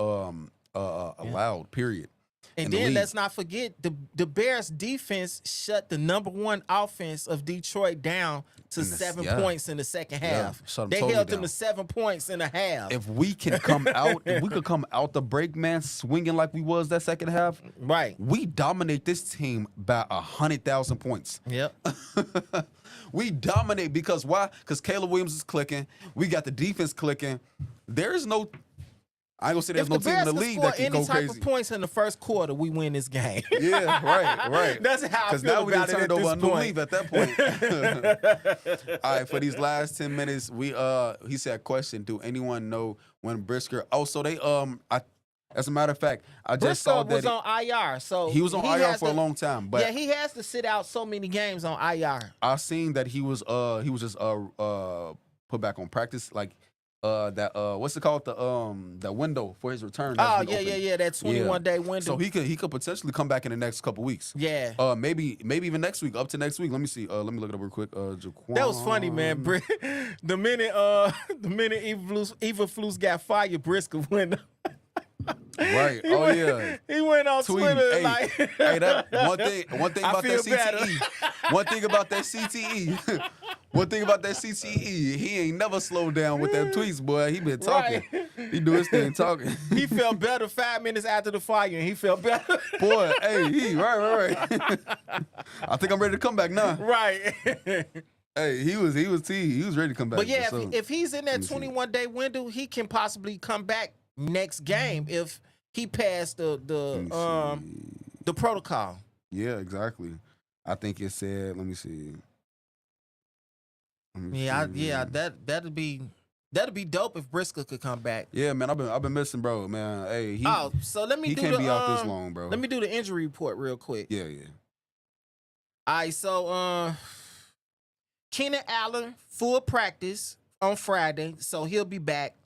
allowed. Period. And then let's not forget the Bears defense shut the #1 offense of Detroit down to 7 points in the second half. They held them to 7 points in a half. If we can come out, if we could come out the break, man, swinging like we was that second half, right? We dominate this team by 100,000 points. Yep. We dominate because why? Because Caleb Williams is clicking. We got the defense clicking. There is no. I ain't gonna say there's no team in the league that can go crazy. If the Bears score any type of points in the first quarter, we win this game. Yeah, right. That's how I feel now we about turned it over a new point. leaf at that point. All right, for these last 10 minutes, he said, question, do anyone know when Brisker? Oh, so they as a matter of fact, I just saw that was on IR, so he was on IR for a long time. But he has to sit out so many games on IR. I seen that he was just put back on practice, like what's it called, the window for his return. Oh yeah, that 21-day window. So he could potentially come back in the next couple weeks. Yeah. Maybe even next week, up to next week. Let me see. Let me look it up real quick. Jaquan. That was funny, man. The minute Eva Flus got fired, Briscoe went. Right. He went on Twitter hey, like, hey, that one thing about that CTE. One thing about that CTE. One thing about that CTE, he ain't never slowed down with them tweets, boy. He been talking. Right. He do his thing talking. He felt better 5 minutes after the fire, and he felt better. Boy, hey, right. I think I'm ready to come back now. Right. Hey, he was ready to come back. But yeah, if he's in that 21-day window, he can possibly come back next game if he passed the protocol. Yeah, exactly. I think it said. Let me see. That'd be dope if Briscoe could come back. Yeah, man, I've been missing, bro, man. Hey, so let me he can't be out this long, bro. Let me do the injury report real quick. Yeah. All right, so Keenan Allen full practice on Friday, so he'll be back.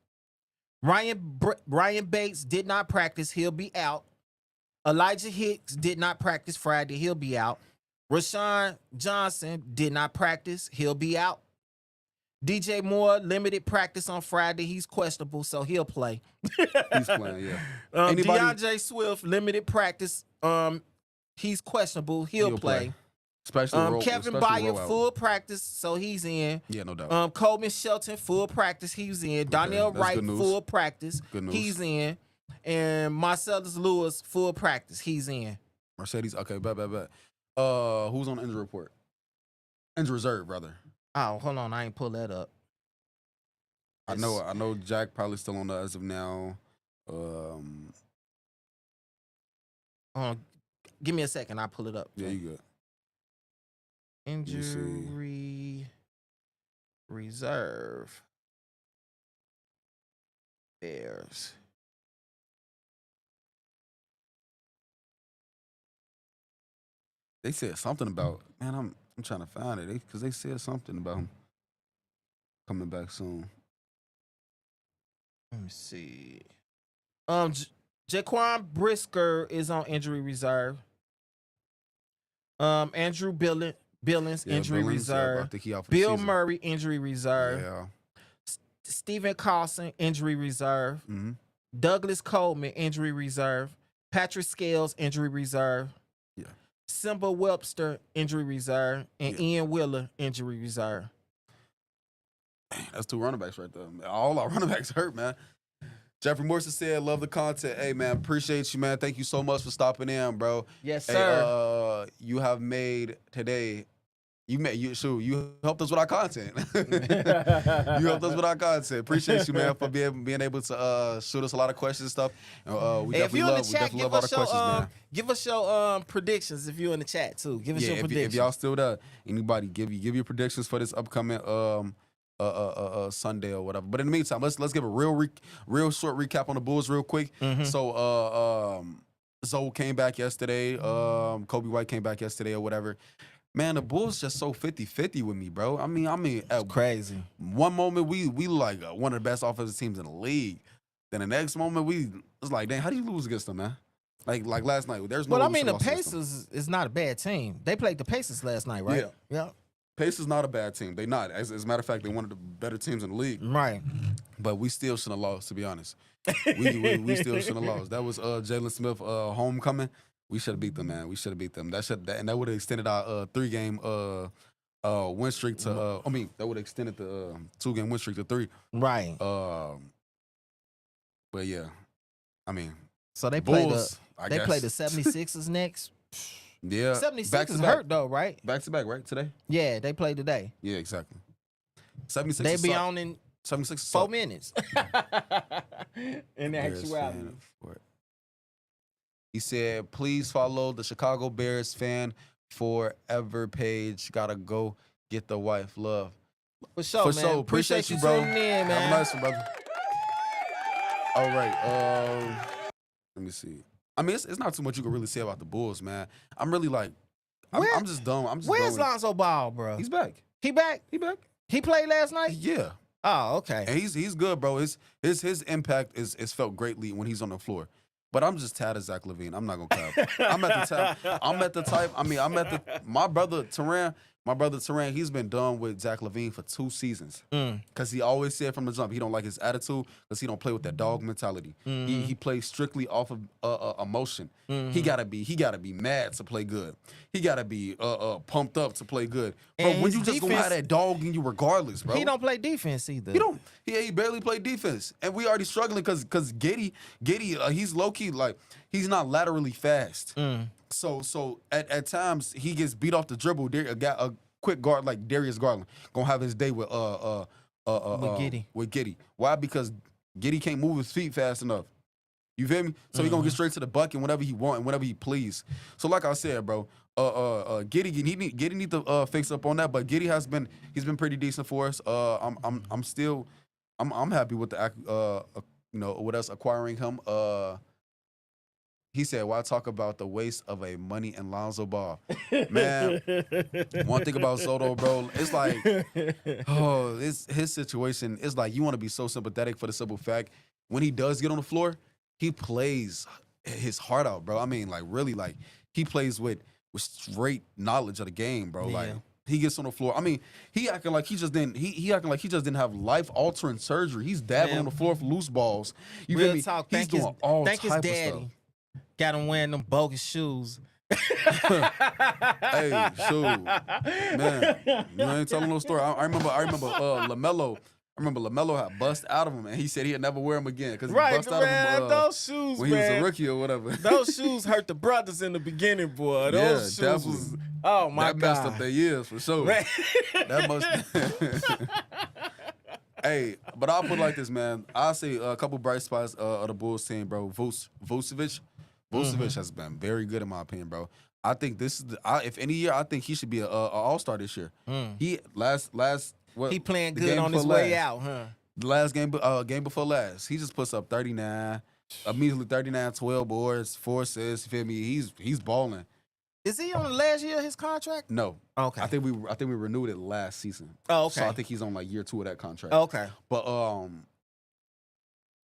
Ryan Bates did not practice, he'll be out. Elijah Hicks did not practice Friday, he'll be out. Rashawn Johnson did not practice, he'll be out. DJ Moore limited practice on Friday, he's questionable, so he'll play. He's playing, yeah. DeAndre Swift limited practice, he's questionable, he'll play. Especially Kevin Byard full practice, so he's in. Yeah, no doubt. Coleman Shelton full practice, he's in. Donnell Wright full practice, he's in. And Marcellus Lewis full practice, he's in. Mercedes, okay, bet. Who's on the injury report? Injury reserve, brother. Oh, hold on, I ain't pull that up. I know Jack probably still on that as of now. Give me a second, I'll pull it up. Yeah, you good. Injury reserve. Bears. They said something about, man, I'm trying to find it because they said something about him coming back soon. Let me see. Jaquan Brisker is on injury reserve. Andrew Billings injury reserve. Bill Murray injury reserve. Yeah. Stephen Carlson injury reserve. Mm-hmm. Douglas Coleman injury reserve. Patrick Scales injury reserve. Yeah. Simba Webster injury reserve. And Ian Wheeler injury reserve. That's 2 running backs right there. All our running backs hurt, man. Jeffrey Morrison said, love the content. Hey, man, appreciate you, man. Thank you so much for stopping in, bro. Yes, sir. Hey, you have made today, you helped us with our content. You helped us with our content. Appreciate you, man, for being able to shoot us a lot of questions and stuff. We definitely love all the questions, man. Give us your predictions if you're in the chat, too. Give us your predictions. If y'all still there, anybody give your predictions for this upcoming Sunday or whatever. But in the meantime, let's give a real short recap on the Bulls real quick. Mm-hmm. So Zoe came back yesterday. Kobe White came back yesterday or whatever. Man, the Bulls just so 50-50 with me, bro. I mean, it's crazy. One moment we like one of the best offensive teams in the league. Then the next moment it's like, dang, how do you lose against them, man? Like last night, there's no. Well, I mean, the Pacers is not a bad team. They played the Pacers last night, right? Yeah. Pacers not a bad team. They not. As a matter of fact, they're one of the better teams in the league. Right. But we still shouldn't have lost, to be honest. We still shouldn't have lost. That was Jalen Smith homecoming. We should have beat them, man. We should have beat them. That would have extended our 3-game win streak to. That would have extended the 2-game win streak to 3. Right. But yeah, I mean. So they play the 76ers next. Yeah. 76ers hurt though, right? Back to back, right? Today? Yeah, they play today. Yeah, exactly. 76ers. They be on in 76 4 minutes. In actuality. He said, please follow the Chicago Bears fan forever page. Gotta go get the wife. Love. For sure, man. Appreciate you, bro. Tuning in, man. Have a nice one, brother. All right. Let me see. I mean, it's not too much you can really say about the Bulls, man. I'm really like, I'm just done. Where's Lonzo Ball, bro? He's back. He back? He back. He played last night? Yeah. Oh, okay. And he's good, bro. His impact is felt greatly when he's on the floor. But I'm just tired of Zach LaVine. I'm not gonna cap. I'm at the type. I mean, my brother Teran, he's been done with Zach LaVine for 2 seasons. Cause he always said from the jump he don't like his attitude, cause he don't play with that dog mentality. He plays strictly off of emotion. He gotta be mad to play good. He gotta be pumped up to play good. Bro, when you just gonna have that dog in you regardless, bro. He don't play defense either. He barely played defense, and we already struggling because Giddey, he's low key, like he's not laterally fast. So at times he gets beat off the dribble. A quick guard like Darius Garland gonna have his day with Giddey. With Giddey. Why? Because Giddey can't move his feet fast enough. You feel me? So he gonna get straight to the bucket whenever he want and whenever he please. So like I said, bro, Giddey need to fix up on that. But Giddey he's been pretty decent for us. I'm happy with the with us acquiring him. He said, "Why talk about the waste of a money and Lonzo Ball?" Man, one thing about Soto, bro, it's like, it's his situation. It's like you want to be so sympathetic for the simple fact when he does get on the floor, he plays his heart out, bro. I mean, like really, like he plays with straight knowledge of the game, bro. Yeah. Like he gets on the floor. I mean, he acting like he just didn't. He acting like he just didn't have life altering surgery. He's dabbing on the floor for loose balls. You feel me? Talk. He's doing all type of stuff. Got him wearing them bogus shoes. Hey, shoot, man, you ain't telling no story. I remember LaMelo. I remember LaMelo had bust out of him, and he said he'd never wear them again because he bust out of him those shoes, when he was a rookie or whatever. Those shoes hurt the brothers in the beginning, boy. Those shoes was, oh my God, that messed up their years for sure. That must. Hey, but I'll put it like this, man. I'll say a couple bright spots of the Bulls team, bro. Vucevic has been very good in my opinion, bro. I think this is if any year, I think he should be a all-star this year. He he playing good on his way out, huh? The last game before last, he just puts up 39, immediately 39, 12 boards, 4 assists. You feel me? He's balling. Is he on the last year of his contract? No. Okay. I think we renewed it last season. Oh, okay. So I think he's on like year 2 of that contract. Okay. But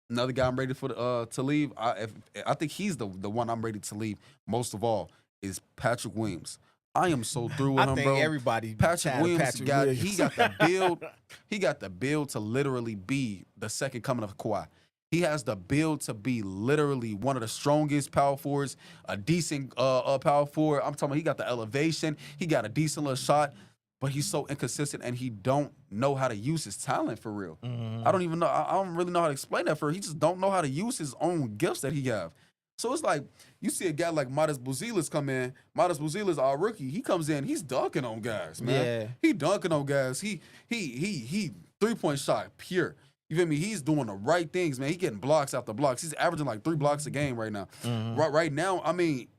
another guy I'm ready for to leave. I think he's the one I'm ready to leave most of all is Patrick Williams. I am so through with him, bro. Everybody. Patrick Williams got the build. He got the build to literally be the second coming of Kawhi. He has the build to be literally one of the strongest power forwards, a decent power forward. I'm talking about he got the elevation. He got a decent little shot, but he's so inconsistent and he don't know how to use his talent for real. I don't even know. I don't really know how to explain that for him. He just don't know how to use his own gifts that he have. So it's like you see a guy like Modest Buzelis come in. Modest Buzelis, our rookie, he comes in. He's dunking on guys, man. Yeah. He dunking on guys. He 3-point shot pure. You feel me? He's doing the right things, man. He getting blocks after blocks. He's averaging like 3 blocks a game right now. Right now, I mean,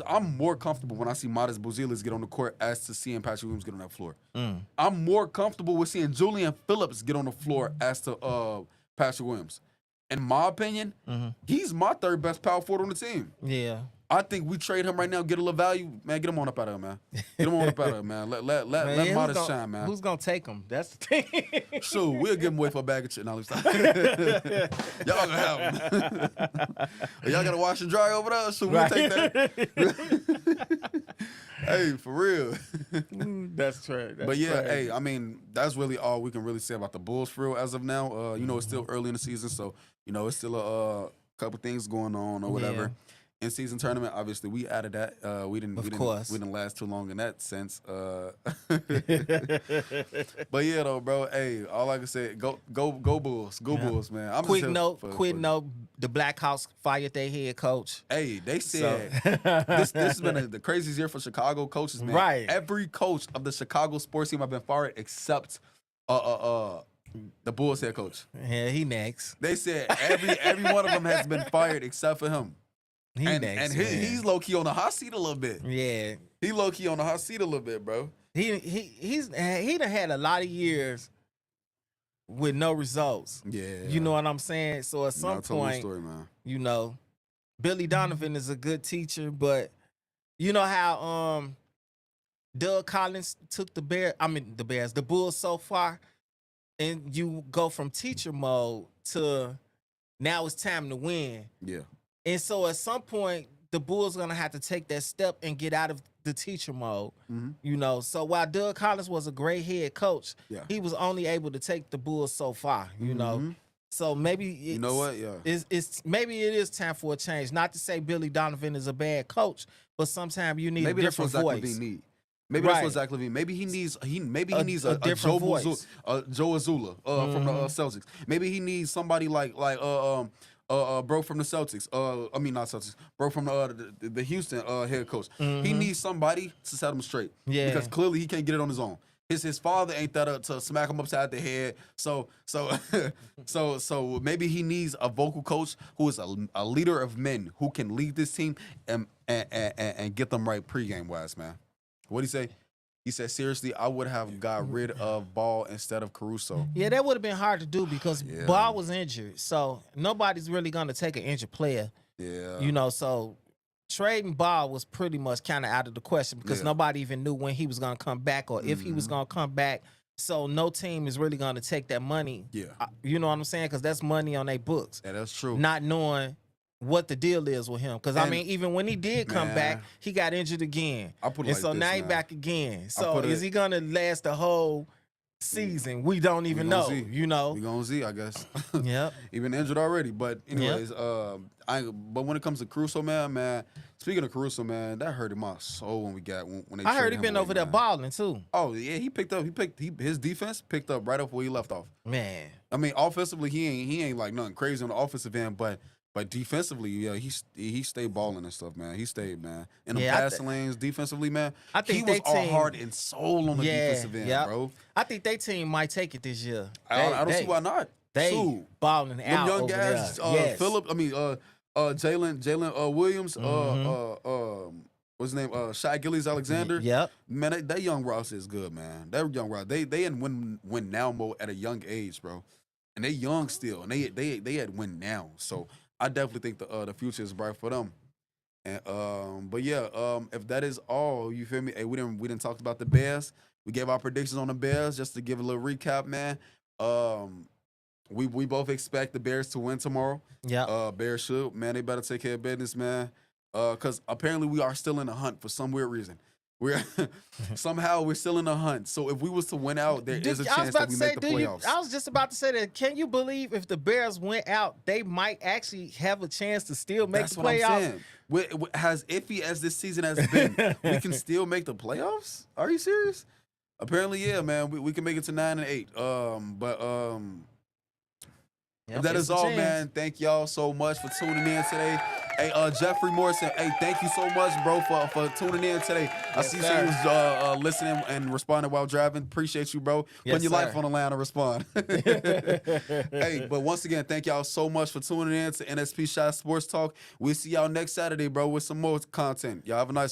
I'm more comfortable when I see Modest Buzelis get on the court as to seeing Patrick Williams get on that floor. I'm more comfortable with seeing Julian Phillips get on the floor as to Patrick Williams. In my opinion, he's my 3rd best power forward on the team. Yeah. I think we trade him right now, get a little value, man. Get him on up out of here, man. Get him on up out of here, man. Let Modest shine, man. Who's gonna take him? That's the thing. Sure, we'll give him away for a bag of shit. Now let's stop. Y'all gonna have him. Y'all gotta wash and dry over there. So we'll take that. Hey, for real. That's true. But yeah, hey, I mean, that's really all we can really say about the Bulls for real as of now. It's still early in the season, so it's still a couple things going on or whatever. Yeah. In-season tournament, obviously, we added that. We didn't last too long in that sense. But yeah, though, bro. Hey, all I can say, go Bulls, Bulls, man. Quick note: the Blackhawks fired their head coach. Hey, they said this has been the craziest year for Chicago coaches, man. Right. Every coach of the Chicago sports team have been fired except the Bulls head coach. Yeah, he next. They said every one of them has been fired except for him. He's low key on the hot seat a little bit. Yeah, he low key on the hot seat a little bit, bro. He done had a lot of years with no results. Yeah, you know what I'm saying. So at some point, story, man. Billy Donovan is a good teacher, but you know how Doug Collins took the Bulls so far. and you go from teacher mode to now it's time to win. Yeah. And so at some point, the Bulls gonna have to take that step and get out of the teacher mode. You know, so while Doug Collins was a great head coach, he was only able to take the Bulls so far, you know. So maybe you know what? Yeah. It's maybe it is time for a change. Not to say Billy Donovan is a bad coach, but sometimes you need a different voice. Maybe that's what Zach LaVine. Maybe he needs a Joe voice. Joe Azula from the Celtics. Maybe he needs somebody like bro from the Celtics. I mean not Celtics. Bro from the Houston head coach. He needs somebody to set him straight. Yeah. Because clearly he can't get it on his own. His father ain't that to smack him upside the head. So maybe he needs a vocal coach who is a leader of men who can lead this team and get them right pregame wise, man. What'd he say? He said, seriously, I would have got rid of Ball instead of Caruso. Yeah, that would have been hard to do because Ball was injured. So nobody's really going to take an injured player. Yeah. You know, so trading Ball was pretty much kind of out of the question because nobody even knew when he was going to come back or if he was going to come back. So no team is really going to take that money. Yeah. You know what I'm saying? Because that's money on their books. Yeah, that's true. Not knowing what the deal is with him. Because, I mean, even when he did come back, he got injured again. So now he's back again. So is he going to last the whole season? We don't even know, you know. We're going to see, I guess. Yep. Even injured already. But anyways, but when it comes to Caruso, man, speaking of Caruso, man, that hurted my soul when they I heard he been over there balling, too. Oh, yeah, his defense picked up right up where he left off. Man. I mean, offensively, he ain't like nothing crazy on the offensive end, but defensively, yeah, he stayed balling and stuff, man. He stayed, man. In the passing lanes, defensively, man, I think he was all heart and soul on the defensive end, bro. I think their team might take it this year. I don't see why not. They balling out young over guys, there. Phillip, I mean, Jalen Williams, what's his name? Shai Gilgeous-Alexander. Yep. Man, that young roster is good, man. That young roster, they in win now mode at a young age, bro. And they young still, and they had win now. So I definitely think the future is bright for them. And but yeah, if that is all, you feel me? Hey, we didn't talk about the Bears. We gave our predictions on the Bears just to give a little recap, man. We both expect the Bears to win tomorrow. Yeah. Bears should, man. They better take care of business, man. Because apparently we are still in the hunt for some weird reason. We're still in the hunt. So if we was to win out, there is a chance that we make the playoffs. I was just about to say that. Can you believe if the Bears went out, they might actually have a chance to still make the playoffs? That's what I'm saying. As iffy as this season has been, we can still make the playoffs? Are you serious? Apparently, yeah, man. We can make it to 9-8. If that is all, man, thank y'all so much for tuning in today. Hey, Jeffrey Morrison, hey, thank you so much, bro, for tuning in today. I see you was listening and responding while driving. Appreciate you, bro. Putting your life on the line to respond. Hey, but once again, thank y'all so much for tuning in to NSP Shot Sports Talk. We'll see y'all next Saturday, bro, with some more content. Y'all have a nice